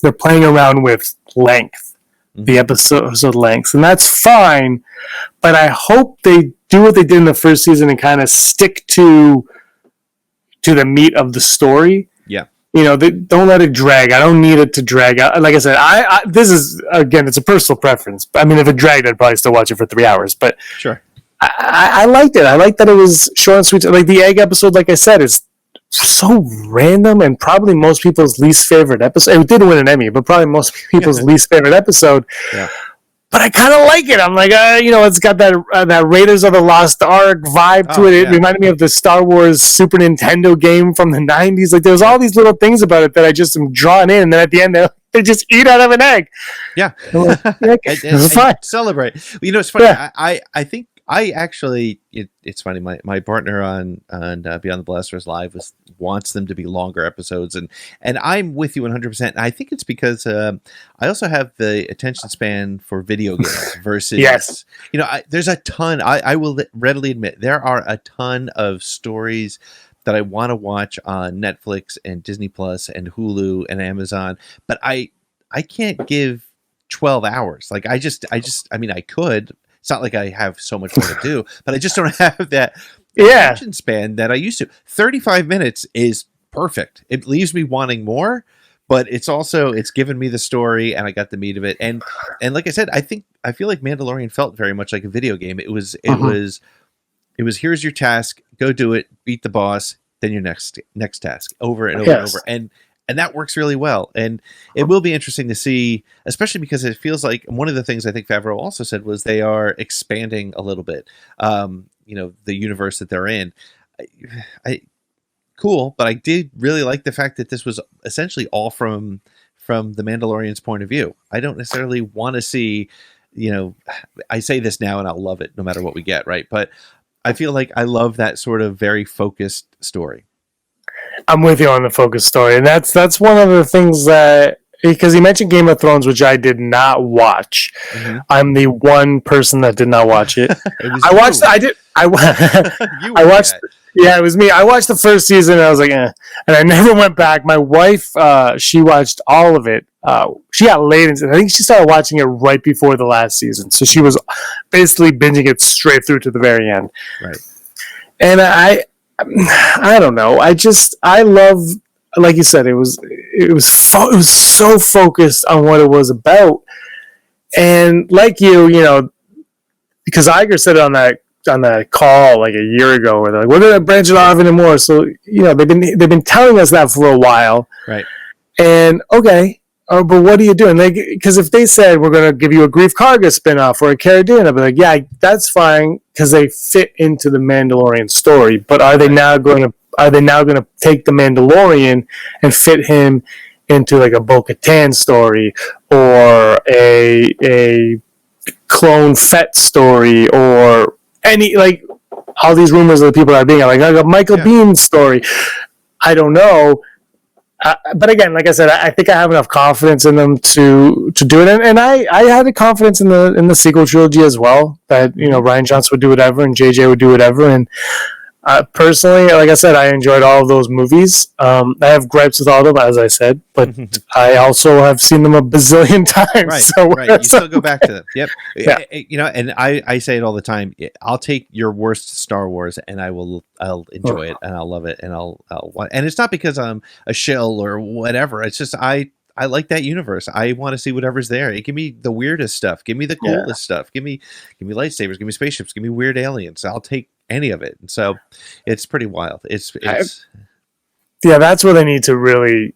they're playing around with length, the episode lengths, and that's fine. But I hope they do what they did in the first season and kind of stick to the meat of the story. Yeah. They don't let it drag. I don't need it to drag out. Like I said, I this is, again, it's a personal preference. I mean, if it dragged, I'd probably still watch it for 3 hours. But sure, I liked it. I liked that it was short and sweet. Like the egg episode, like I said, is so random and probably most people's least favorite episode. It did win an Emmy, but probably most people's least favorite episode. Yeah. But I kind of like it. I'm like, it's got that Raiders of the Lost Ark vibe to it. It reminded me of the Star Wars Super Nintendo game from the 90s. Like, there's all these little things about it that I just am drawn in. And then at the end, they just eat out of an egg. Yeah. It's fine. Celebrate. It's funny. Yeah. I think I actually, it's funny. My partner on Beyond the Blasters Live wants them to be longer episodes, and I'm with you 100%. And I think it's because I also have the attention span for video games versus yes. There's a ton. I will readily admit there are a ton of stories that I want to watch on Netflix and Disney Plus and Hulu and Amazon, but I can't give 12 hours. Like I mean, I could. It's not like I have so much more to do, but I just don't have that attention span that I used to. 35 minutes is perfect. It leaves me wanting more, but it's given me the story and I got the meat of it. And like I said, I feel like Mandalorian felt very much like a video game. It was here's your task, go do it, beat the boss, then your next task, over and over and over. And that works really well. And it will be interesting to see, especially because it feels like one of the things I think Favreau also said was they are expanding a little bit, the universe that they're in. Cool, but I did really like the fact that this was essentially all from the Mandalorian's point of view. I don't necessarily want to see, I say this now and I'll love it no matter what we get, right? But I feel like I love that sort of very focused story. I'm with you on the focus story, and that's one of the things that, because he mentioned Game of Thrones, which I did not watch. Mm-hmm. I'm the one person that did not watch it. I watched. I watched. Yeah, it was me. I watched the first season, and I was like, and I never went back. My wife, she watched all of it. She got late, and I think she started watching it right before the last season, so she was basically binging it straight through to the very end. Right. And I don't know. I love, like you said, it was so focused on what it was about, and like you, because Iger said it on that call like a year ago, where they're like, we're gonna branch it off anymore. So they've been telling us that for a while, right? And okay. But what are you doing? Because if they said we're going to give you a Grief Karga spinoff or a Cara Dune, I'd be like, yeah, that's fine because they fit into the Mandalorian story. But are they now going to take the Mandalorian and fit him into like a Bo-Katan story or a clone Fett story or any, like, all these rumors of the people that are being like a Michael Biehn story? I don't know. But again, like I said, I think I have enough confidence in them to do it, and I had the confidence in the sequel trilogy as well, that Rian Johnson would do whatever and JJ would do whatever, and personally, like I said, I enjoyed all of those movies. I have gripes with all of them, as I said, but I also have seen them a bazillion times. Right. You still go back to them. Yep. Yeah. And I say it all the time. I'll take your worst Star Wars, and I'll enjoy it, and I'll love it, and and it's not because I'm a shill or whatever. It's just I like that universe. I want to see whatever's there. Give me the weirdest stuff. Give me the coolest stuff. Give me lightsabers. Give me spaceships. Give me weird aliens. I'll take any of it. And so it's pretty wild. It's that's where they need to really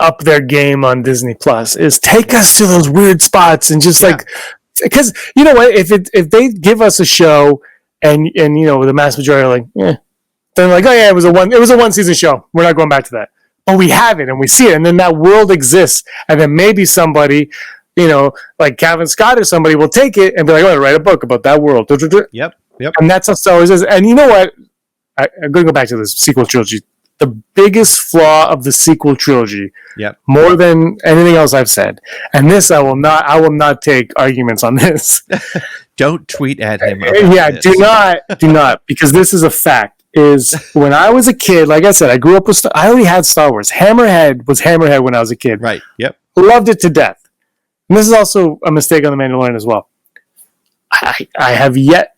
up their game on Disney Plus, is take us to those weird spots and just like, because you know what, if they give us a show and the mass majority are like, then like, oh yeah, it was a one season show, we're not going back to that. But we have it and we see it, and then that world exists, and then maybe somebody, like Kevin Scott or somebody will take it and be like, oh, write a book about that world. Yep. Yep. And that's how Star Wars is. And you know what? I'm going to go back to the sequel trilogy. The biggest flaw of the sequel trilogy, Yep. more than anything else I've said, and this I will not take arguments on this. Don't tweet at him. Yeah, this. do not, because this is a fact. Is when I was a kid, like I said, I grew up with. I already had Star Wars. Hammerhead was Hammerhead when I was a kid. Right. Yep. Loved it to death. And this is also a mistake on the Mandalorian as well. I have yet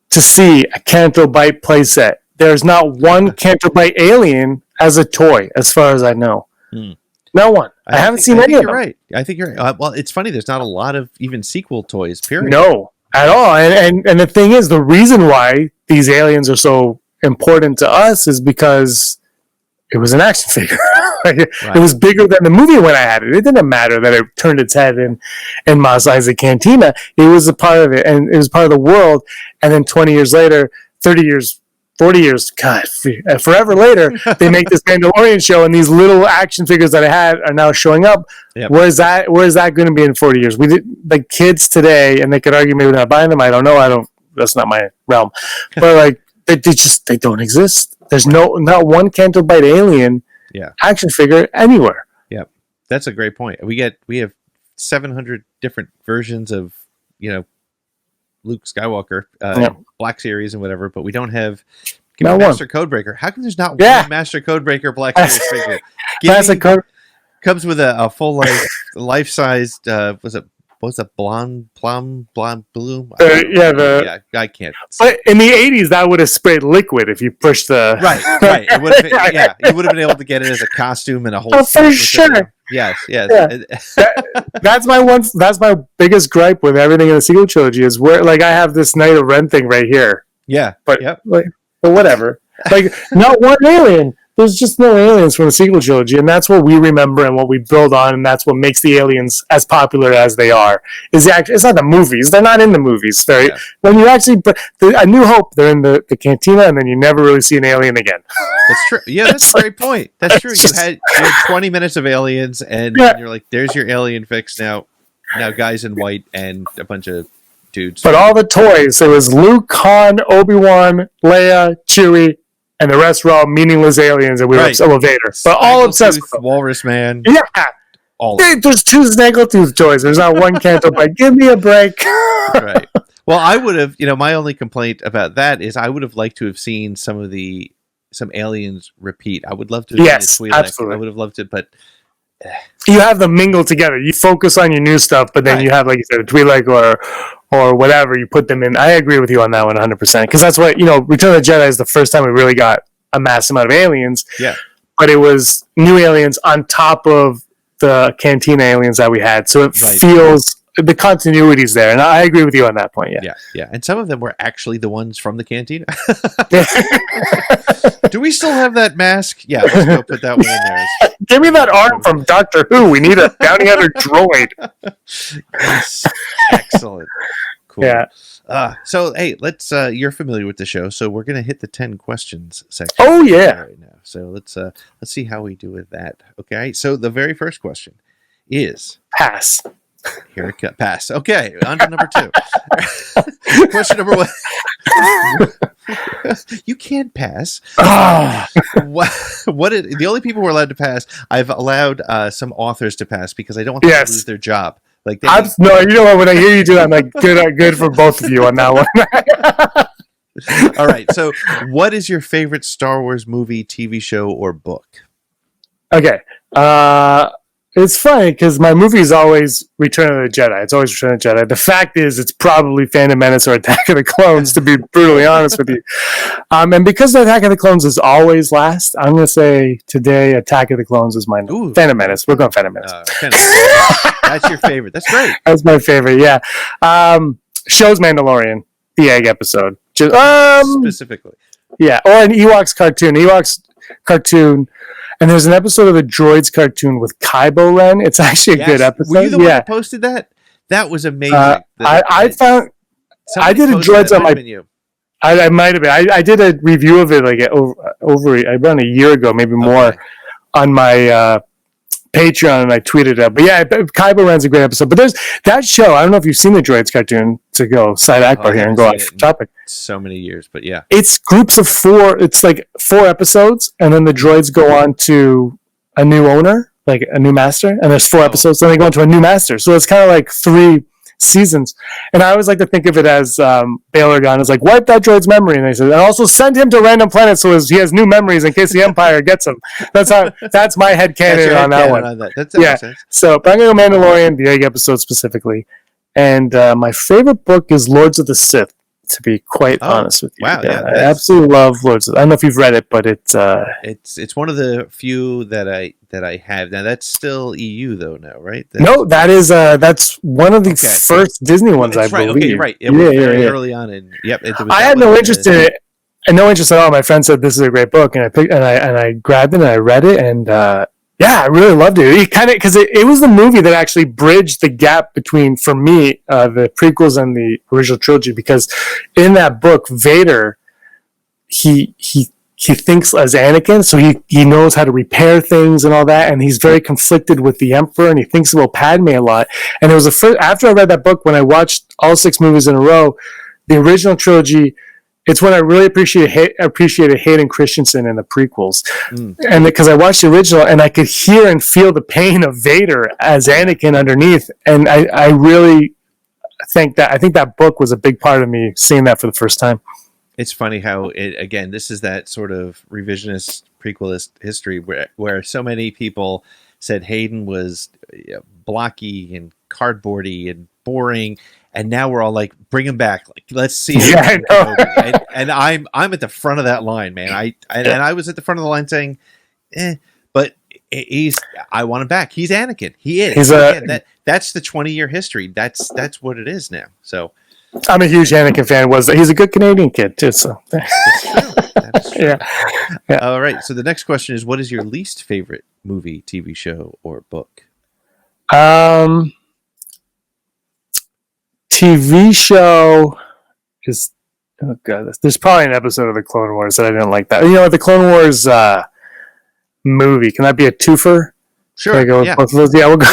to see a Canto Bight playset. There's not one Canto Bight alien as a toy, as far as I know. No one. I haven't seen any of them. You're right. I think you're right. Well, it's funny. There's not a lot of even sequel toys. Period. No, at all. And the thing is, the reason why these aliens are so important to us is because it was an action figure. Right? It was bigger than the movie when I had it. It didn't matter that it turned its head in Mos Eisley Cantina. It was a part of it, and it was part of the world. And then 20 years later, 30 years, 40 years, God, forever later, they make this Mandalorian show, and these little action figures that I had are now showing up. Yep. Where is that going to be in 40 years? We did, like, kids today, and they could argue maybe not buying them. I don't know. That's not my realm. But like, they don't exist. There's not one Canto Bight alien action figure anywhere. Yeah, that's a great point. We have 700 different versions of Luke Skywalker, Black Series and whatever, but we don't have Master Codebreaker. How come there's not one Master Codebreaker Black Series figure? Comes with a full life sized what's a blonde bloom? I can't. But in the 80s, that would have sprayed liquid if you pushed the right. It would have you would have been able to get it as a costume and a whole. Oh, for sure. Yes. Yeah. That's my biggest gripe with everything in the sequel trilogy is where, like, I have this Knight of Ren thing right here. Yeah, but but whatever. Like, not one alien. There's just no aliens from the sequel trilogy, and that's what we remember and what we build on, and that's what makes the aliens as popular as they are. It's not the movies; they're not in the movies. When you actually, A New Hope, they're in the cantina, and then you never really see an alien again. That's true. Yeah, that's a great point. That's true. You had 20 minutes of aliens, and you're like, "There's your alien fix now." Now, guys in white and a bunch of dudes. But all the toys, it was Luke, Han, Obi-Wan, Leia, Chewie. And the rest were all meaningless aliens, and we were Vader. But all obsessed with them. Walrus Man. Yeah. All there's 2 Snaggletooth toys. There's not one Canto Bight. Give me a break. Right. Well, I would have, my only complaint about that is I would have liked to have seen some aliens repeat. I would love to have seen a Twi'lek. Absolutely. I would have loved it, but you have them mingle together. You focus on your new stuff, but then you have, like you said, a Twi'lek or whatever. You put them in. I agree with you on that one 100%. Because that's what, Return of the Jedi is the first time we really got a mass amount of aliens. Yeah. But it was new aliens on top of the Cantina aliens that we had. So it feels, the continuity's there. And I agree with you on that point, Yeah. And some of them were actually the ones from the Cantina. Do we still have that mask? Yeah, let's go put that one in there. Give me that arm from Doctor Who. We need a bounty hunter droid. Yes. Excellent. Cool. Yeah. So, hey, let's. You're familiar with the show, so we're gonna hit the 10 questions section. Oh yeah. Right now. So let's see how we do with that. Okay. So the very first question is pass. Here it comes. Pass. Okay. On to number 2. Question number 1. You can't pass. The only people who are allowed to pass, I've allowed some authors to pass because I don't want them to lose their job. Like no, you know what? When I hear you do that, I'm like, good for both of you on that one. All right. So, what is your favorite Star Wars movie, TV show, or book? Okay. It's funny because my movie is always Return of the Jedi. It's always Return of the Jedi. The fact is, it's probably Phantom Menace or Attack of the Clones, to be brutally honest with you. And because Attack of the Clones is always last, I'm going to say today Attack of the Clones is mine. Phantom Menace. We're going Phantom Menace. That's your favorite. That's great. That's my favorite, yeah. Show's Mandalorian, the egg episode. Specifically. Yeah, or an Ewoks cartoon. And there's an episode of the Droids cartoon with Kylo Ren. It's actually a good episode. Were you the one that posted that? That was amazing. I did a Droids on my... I might have been. I did a review of it like over around a year ago, maybe more, on my Patreon and I tweeted it. But yeah, Kyber Ren's a great episode. But there's that show. I don't know if you've seen the Droids cartoon, to go side Akbar here and go off topic. So many years, but yeah. It's groups of 4. It's like 4 episodes, and then the droids go on to a new owner, like a new master, and there's 4 episodes, then they go into a new master. So it's kind of like 3 seasons. And I always like to think of it as Bail Organa is like, wipe that droid's memory, and they said, and also send him to random planets so he has new memories in case the Empire gets him. That's my headcanon on that one. That yeah. makes sense. So, but I'm gonna go Mandalorian, the Egg episode specifically, and my favorite book is Lords of the Sith. To be quite honest with you, wow, yeah, I absolutely love Lords of the Sith. I don't know if you've read it, but it's one of the few that I have. Now that's still EU though, now, right? That's one of the first Disney ones, I believe. Okay, right. It was very early on, and I had no interest in it, and no interest at all. My friend said this is a great book, and I grabbed it and I read it, and I really loved it. It kind of because it was the movie that actually bridged the gap between, for me, the prequels and the original trilogy. Because in that book, Vader, he thinks as Anakin, so he knows how to repair things and all that, and he's very conflicted with the Emperor, and he thinks about Padme a lot. And it was the first after I read that book, when I watched all 6 movies in a row, the original trilogy. It's when I really appreciated Hayden Christensen in the prequels. And because I watched the original and I could hear and feel the pain of Vader as Anakin underneath. And I really think that book was a big part of me seeing that for the first time. It's funny how this is that sort of revisionist prequelist history where so many people said Hayden was blocky and cardboardy and boring. And now we're all like, bring him back. Like, let's see. Yeah, I know. And I'm at the front of that line, man. I was at the front of the line saying, but I want him back. He's Anakin. He is. That's the 20-year history. That's what it is now. So I'm a huge Anakin fan. He's a good Canadian kid too. So that's true. Yeah. All right. So the next question is, what is your least favorite movie, TV show, or book? TV show is there's probably an episode of the Clone Wars that I didn't like. That the Clone Wars movie, can that be a twofer? Sure. Can I go with both of those? Yeah, we'll go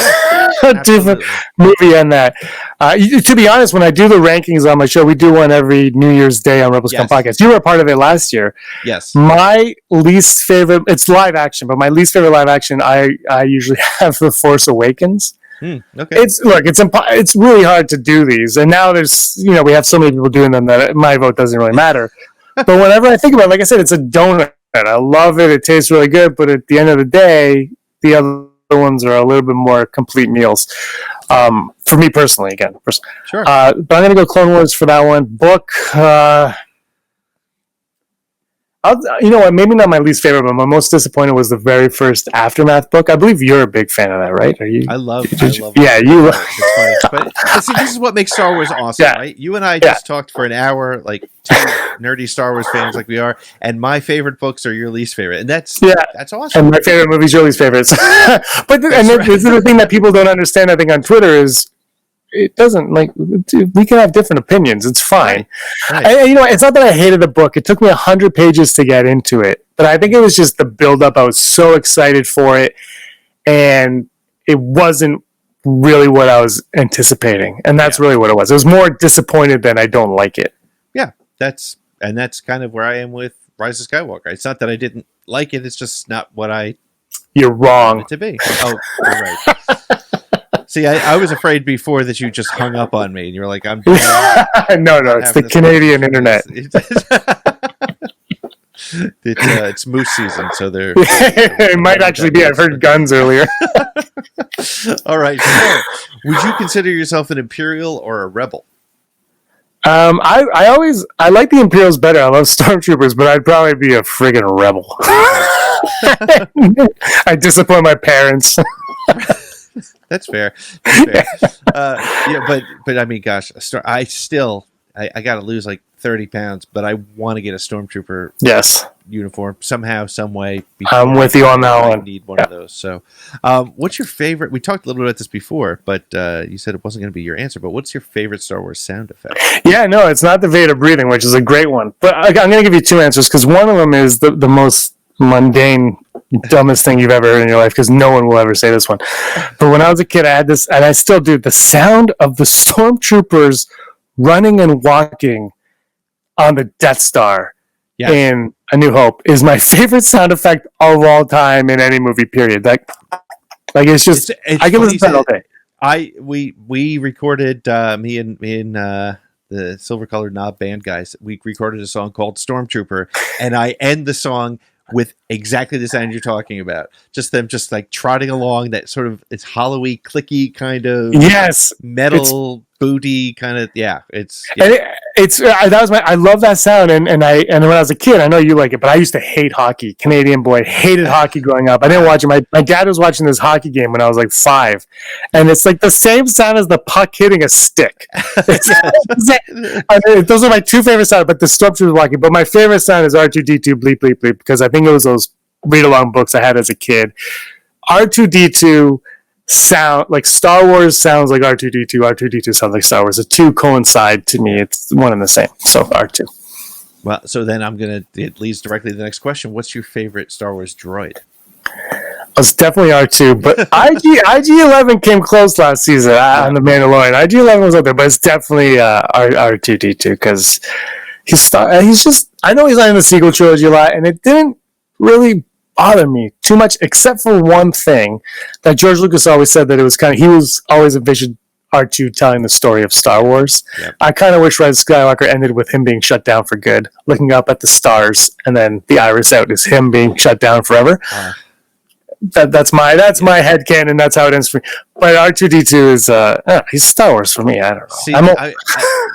a twofer movie on that. To be honest, when I do the rankings on my show, we do one every New Year's Day on Rebel Scum Podcast. You were a part of it last year. Yes. My least favorite, it's live action, but my least favorite live action, I usually have The Force Awakens. Okay. It's really hard to do these, and now there's we have so many people doing them that my vote doesn't really matter. But whenever I think about it, like I said, it's a donut. I love it. It tastes really good, but at the end of the day, the other ones are a little bit more complete meals. For me personally, again. Sure. But I'm gonna go Clone Wars for that one. Book. Maybe not my least favorite, but my most disappointed was the very first Aftermath book. I believe you're a big fan of that, right? Are you? I love. Yeah, you. It's funny. But see, this is what makes Star Wars awesome, right? You and I just talked for an hour, like 2 nerdy Star Wars fans like we are, and my favorite books are your least favorite, and that's awesome. And my favorite movie is your least favorite. This is the thing that people don't understand. I think on Twitter is. It doesn't we can have different opinions. It's fine. Right. And, it's not that I hated the book. It took me 100 pages to get into it, but I think it was just the build up. I was so excited for it, and it wasn't really what I was anticipating. And that's really what it was. I was more disappointed than I don't like it. Yeah, that's kind of where I am with Rise of Skywalker. It's not that I didn't like it. It's just not what You're wrong. wanted it to be. Oh, you're right. See, I was afraid before that you just hung up on me, and you were like, "I'm." No, it's the Canadian internet. It's moose season, so they're. It might actually be. I've heard guns earlier. All right. So, would you consider yourself an Imperial or a Rebel? I like the Imperials better. I love Stormtroopers, but I'd probably be a friggin' Rebel. I disappoint my parents. That's fair. But I mean, gosh, I got to lose like 30 pounds, but I want to get a Stormtrooper uniform somehow, some way. I'm with you on that one. I need one of those. So, what's your favorite? We talked a little bit about this before, but you said it wasn't going to be your answer. But what's your favorite Star Wars sound effect? Yeah, no, it's not the Vader breathing, which is a great one. But I'm going to give you 2 answers because one of them is the most mundane dumbest thing you've ever heard in your life, because no one will ever say this one. But when I was a kid, I had this, and I still do. The sound of the stormtroopers running and walking on the Death Star in A New Hope is my favorite sound effect of all time in any movie. Period. Like it's just I can listen to that all day. We recorded me and the Silver Colored Knob band guys. We recorded a song called Stormtrooper, and I end the song with exactly the sound you're talking about. Just them just like trotting along, that sort of, it's hollowy, clicky kind of metal booty kind of, that was I love that sound, and when I was a kid, I know you like it, but I used to hate hockey. Canadian boy, hated hockey growing up. I didn't watch it. My dad was watching this hockey game when I was like 5, and it's like the same sound as the puck hitting a stick. Those are my two favorite sounds, but the Stormtroopers walking. But my favorite sound is R2D2 bleep bleep bleep, because I think it was those read along books I had as a kid. R2D2 sound like Star Wars sounds like R2D2. R2D2 sounds like Star Wars. The two coincide to me. It's one and the same. So R2. Well, so then it leads directly to the next question. What's your favorite Star Wars droid? It's definitely R2, but IG-11 came close last season on The Mandalorian. IG-11 was up there, but it's definitely R2D2, because he's just, I know he's not in the sequel trilogy a lot, and it didn't really bother me too much, except for one thing that George Lucas always said, that it was he was always envisioned R2 telling the story of Star Wars. Yep. I kind of wish Rise of Skywalker ended with him being shut down for good, looking up at the stars, and then the iris out is him being shut down forever. That's my headcanon. That's how it ends for me. But R2D2 is he's Star Wars for me. I don't know. See,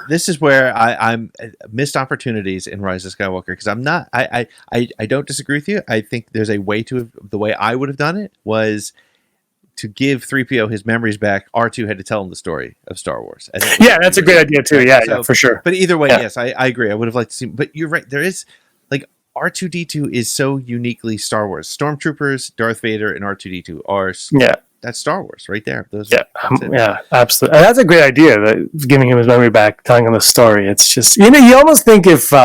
this is where I'm missed opportunities in Rise of Skywalker, because I'm not. I don't disagree with you. I think there's a way to, the way I would have done it was to give 3PO his memories back. R2 had to tell him the story of Star Wars. Yeah, that's a great idea too. Yeah, for sure. But either way, yes, I agree. I would have liked to see. But you're right. There is, like, R2D2 is so uniquely Star Wars. Stormtroopers, Darth Vader, and R2D2 are that's Star Wars right there. Absolutely. And that's a great idea. That giving him his memory back, telling him the story. It's just, you almost think if they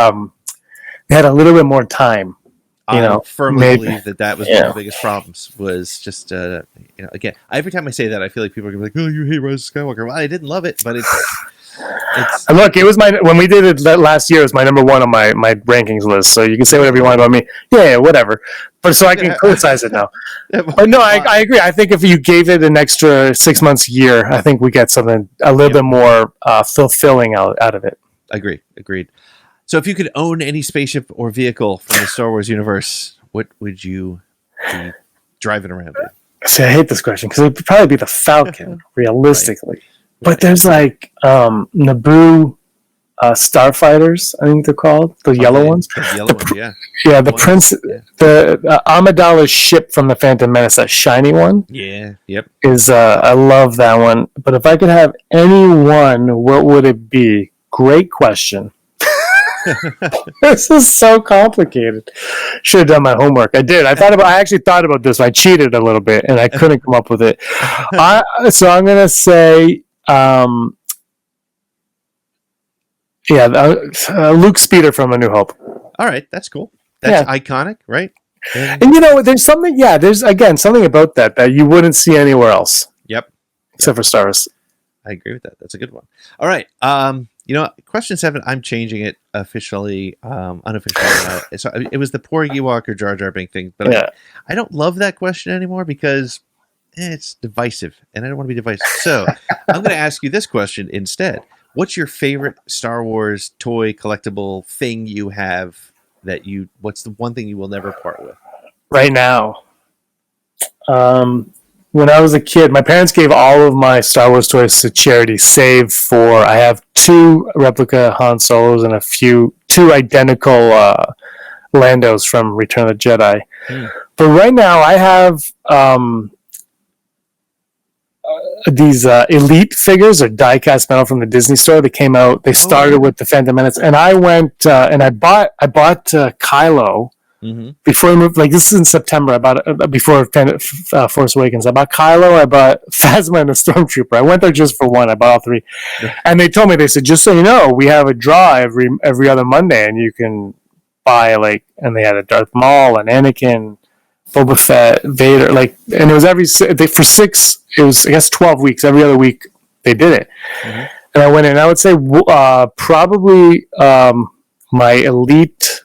had a little bit more time. I firmly believe that was one of the biggest problems. Was just again, every time I say that, I feel like people are gonna be like, "Oh, you hate Rise of Skywalker." Well, I didn't love it, but it's look, it was when we did it last year, it was my number one on my rankings list. So you can say whatever you want about me. Yeah, whatever. But so I can criticize it now. But no, I agree. I think if you gave it an extra 6 months a year, I think we get something a little bit more fulfilling out of it. Agreed. So if you could own any spaceship or vehicle from the Star Wars universe, what would you be driving around in? See, I hate this question because it would probably be the Falcon, realistically. Right. But there's like Naboo starfighters, I think they're called, the yellow ones. The yellow ones, yeah. Yeah, the Prince, the Amidala's ship from the Phantom Menace, that shiny one. Yeah, yep. Is I love that one. But if I could have any one, what would it be? Great question. This is so complicated. Should have done my homework. I did. I actually thought about this. I cheated a little bit, and I couldn't come up with it. So I'm gonna say, Luke Speeder from A New Hope. All right, that's cool. That's iconic, right? And there's something. Yeah, there's again something about that you wouldn't see anywhere else. Yep. Except for Star Wars. I agree with that. That's a good one. All right. Question 7, I'm changing it officially, unofficially. So it was the poor Ewok or Jar Jar Binks thing, but I don't love that question anymore because it's divisive, and I don't want to be divisive. So I'm going to ask you this question instead. What's your favorite Star Wars toy collectible thing you have what's the one thing you will never part with? Right now. When I was a kid, my parents gave all of my Star Wars toys to charity, save for, I have 2 replica Han Solos and 2 identical Landos from Return of the Jedi. But right now, I have these Elite figures, or die-cast metal from the Disney store that came out. They started with the Phantom Menace, and I went and I bought Kylo. Mm-hmm. Before we moved, like this is in September, I bought before Force Awakens. I bought Kylo, I bought Phasma, and a Stormtrooper. I went there just for one. I bought all 3, and they told me, they said, just so you know, we have a draw every other Monday, and you can buy and they had a Darth Maul, an Anakin, Boba Fett, Vader, like, and it was for 6. It was, I guess, 12 weeks. Every other week they did it, and I went in. I would say probably my elite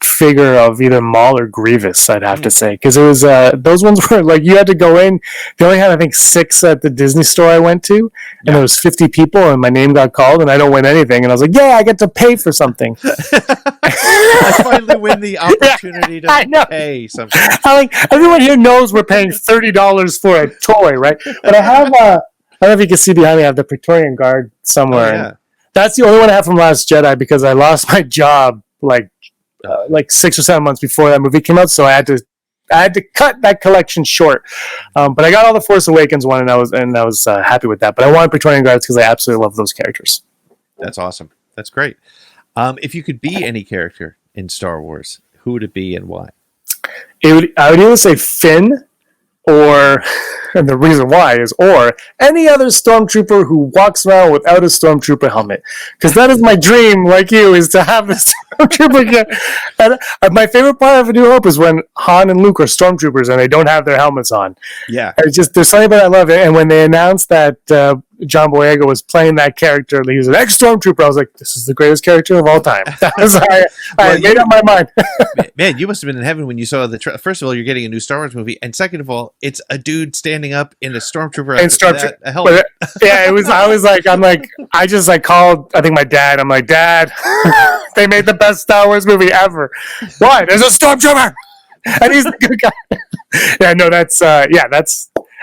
figure of either Maul or Grievous, I'd have to say, because it was those ones were like you had to go in. They only had, I think, 6 at the Disney store I went to, and there was 50 people, and my name got called, and I don't win anything, and I was like, yeah, I get to pay for something. I finally win the opportunity to pay something. Like, everyone here knows we're paying $30 for a toy, right? But I have I don't know if you can see behind me. I have the Praetorian Guard somewhere. And that's the only one I have from Last Jedi because I lost my job like 6 or 7 months before that movie came out, so I had to cut that collection short. But I got all the Force Awakens one, and I was happy with that. But I wanted Praetorian Guards because I absolutely love those characters. That's awesome. That's great. If you could be any character in Star Wars, who would it be and why? I would either say Finn, or, and the reason why is, or any other stormtrooper who walks around without a stormtrooper helmet. Because that is my dream, like you, is to have this stormtrooper get. And my favorite part of A New Hope is when Han and Luke are stormtroopers and they don't have their helmets on. Yeah. It's just, there's something about it I love it. And when they announced that John Boyega was playing that character, he was an ex-stormtrooper, I was like, this is the greatest character of all time. That was I made up my mind. Man, you must have been in heaven when you saw the first of all, you're getting a new Star Wars movie, and second of all, it's a dude standing up in a stormtrooper a helmet. Yeah, it was. I was like, I just called, I think, my dad. I'm like, Dad, they made the best Star Wars movie ever. Why? There's a stormtrooper, and he's the good guy. Yeah, no, that's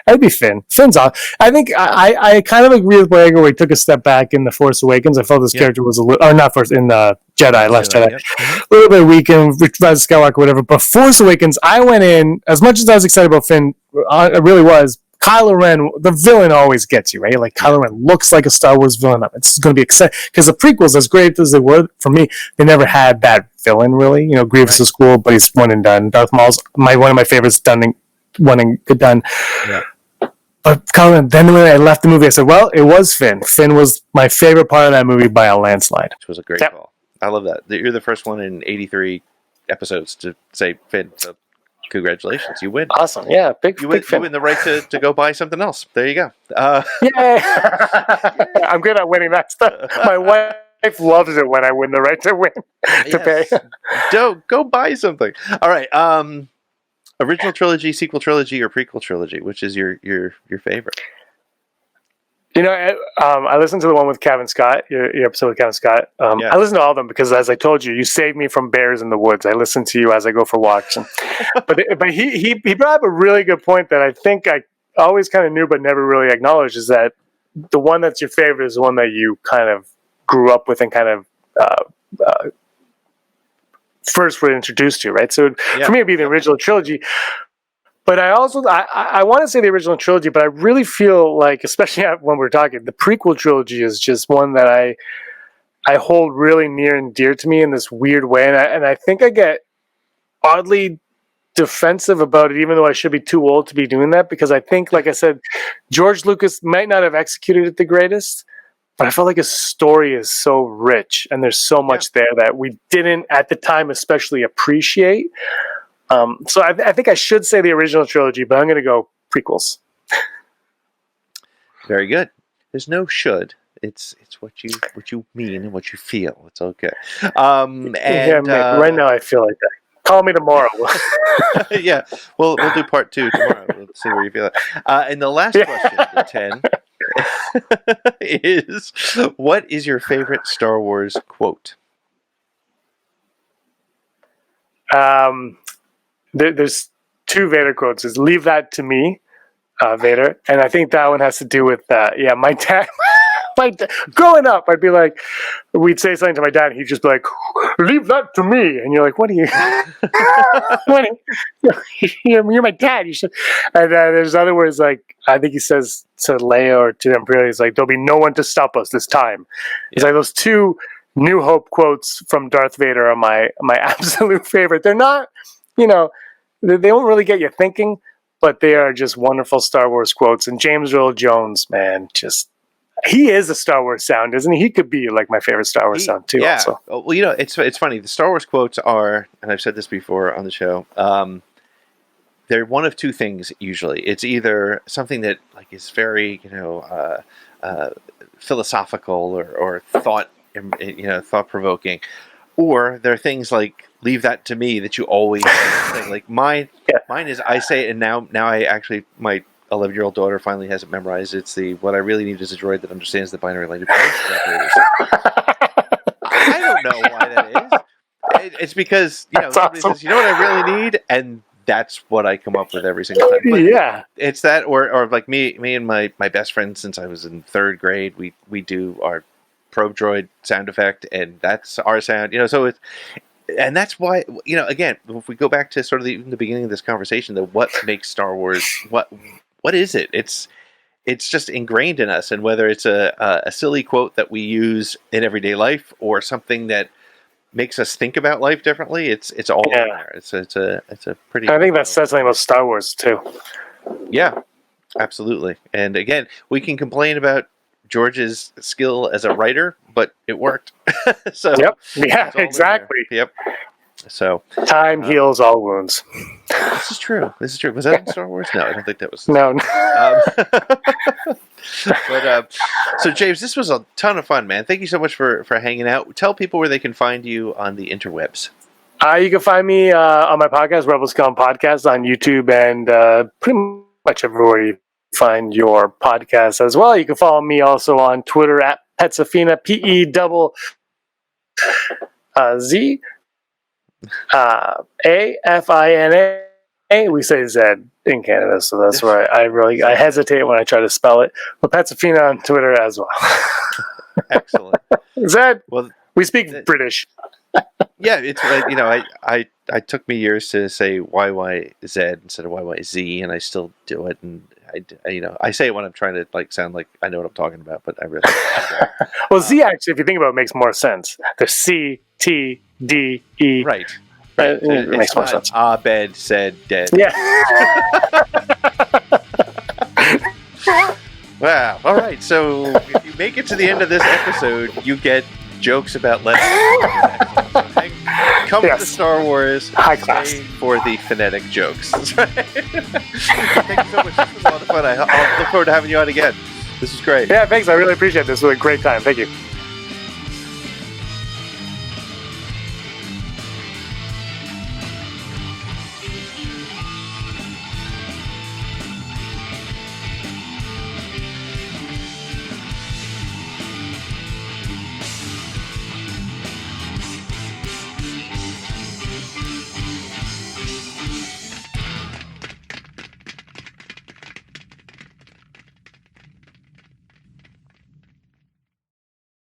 that'd be Finn. Finn's off. I think I kind of agree with Boyega where he took a step back in The Force Awakens. I felt this character was a little, or not first, in the Last Jedi. Yep. A little bit weak in Rise of Skywalker, whatever. But Force Awakens, I went in, as much as I was excited about Finn, it really was. Kylo Ren, the villain always gets you, right? Like, Kylo Ren looks like a Star Wars villain. It's going to be exciting. Because the prequels, as great as they were, for me, they never had that villain, really. You know, Grievous is cool, but he's one and done. Darth Maul's one of my favorites, one and done. Yeah. But Colin, then when I left the movie, I said, well, it was Finn. Finn was my favorite part of that movie by a landslide. Which was a great call. I love that. You're the first one in 83 episodes to say Finn. So congratulations. You win. Awesome. Yeah. Big Finn. You win the right to go buy something else. There you go. Yay. I'm good at winning that stuff. My wife loves it when I win the right to win, to pay. Go buy something. All right. Original trilogy, sequel trilogy, or prequel trilogy? Which is your favorite? You know, I listened to the one with Kevin Scott, your episode with Kevin Scott. I listened to all of them because, as I told you, you saved me from bears in the woods. I listen to you as I go for walks. But he brought up a really good point that I think I always kind of knew but never really acknowledged, is that the one that's your favorite is the one that you kind of grew up with and kind of first were introduced to, right? So for me, it'd be the original trilogy. But I also, I want to say the original trilogy, but I really feel like, especially when we're talking, the prequel trilogy is just one that I hold really near and dear to me in this weird way. And I think I get oddly defensive about it, even though I should be too old to be doing that, because I think, like I said, George Lucas might not have executed it the greatest, but I felt like his story is so rich and there's so much there that we didn't at the time especially appreciate. So I think I should say the original trilogy, but I'm going to go prequels. Very good. There's no should. It's what you mean and what you feel. It's okay. Right now I feel like that. Call me tomorrow. Yeah, we'll do part 2 tomorrow. Let's see where you feel it. And the last question, the 10, is what is your favorite Star Wars quote? There's 2 Vader quotes. Is "Leave that to me," Vader, and I think that one has to do with my dad. Growing up, I'd be like, we'd say something to my dad, and he'd just be like, "Leave that to me," and you're like, "What are you? You're my dad. You should." And there's other words, like I think he says to Leia or to the Imperial, he's like, "There'll be no one to stop us this time." It's like those 2 New Hope quotes from Darth Vader are my absolute favorite. They're not, they don't really get you thinking, but they are just wonderful Star Wars quotes. And James Earl Jones, man, he is a Star Wars sound, isn't he? He could be like my favorite Star Wars sound too. Yeah. Also. Well, it's funny. The Star Wars quotes are, and I've said this before on the show, they're one of two things usually. It's either something that like is very philosophical or thought thought provoking, or there are things like leave that to me that you always say. Like mine is I say, and now I actually my 11-year-old daughter finally has it memorized. It's what I really need is a droid that understands the binary language. I don't know why that is. It's because somebody says, you know what I really need, and that's what I come up with every single time. But it's that, or like me and my best friend since I was in 3rd grade. We do our probe droid sound effect, and that's our sound. So it's. And that's why, again, if we go back to sort of even the beginning of this conversation, what makes Star Wars, what is it? It's just ingrained in us, and whether it's a silly quote that we use in everyday life or something that makes us think about life differently, it's all in there. It's a pretty. I think that says something about Star Wars too. Yeah, absolutely. And again, we can complain about George's skill as a writer, but it worked. So yeah, exactly. Yep. So time heals all wounds. This is true. Was that in Star Wars? No, I don't think that was. No. But so James, this was a ton of fun, man. Thank you so much for hanging out. Tell people where they can find you on the interwebs. You can find me on my podcast, Rebel Scum Podcast, on YouTube and pretty much everywhere you find your podcast as well. You can follow me also on Twitter at Petsafina, PEZZ AFINA. We say Z in Canada, so that's where I hesitate when I try to spell it. But Petsafina on Twitter as well. Excellent. Z. Well, we speak British. Yeah, it's I took me years to say YYZ instead of YYZ, and I still do it, and I say it when I'm trying to sound like I know what I'm talking about, but I really don't. Well, Z actually, if you think about it, makes more sense. There's C, T, D, E. Right. It makes more sense. Abed said dead. Yeah. Wow. All right. So if you make it to the end of this episode, you get jokes about come to the Star Wars high class for the phonetic jokes. That's right. Thank you so much. This was a lot of fun. I'll look forward to having you on again. This is great. Yeah, thanks. I really appreciate this. It was a great time. Thank you.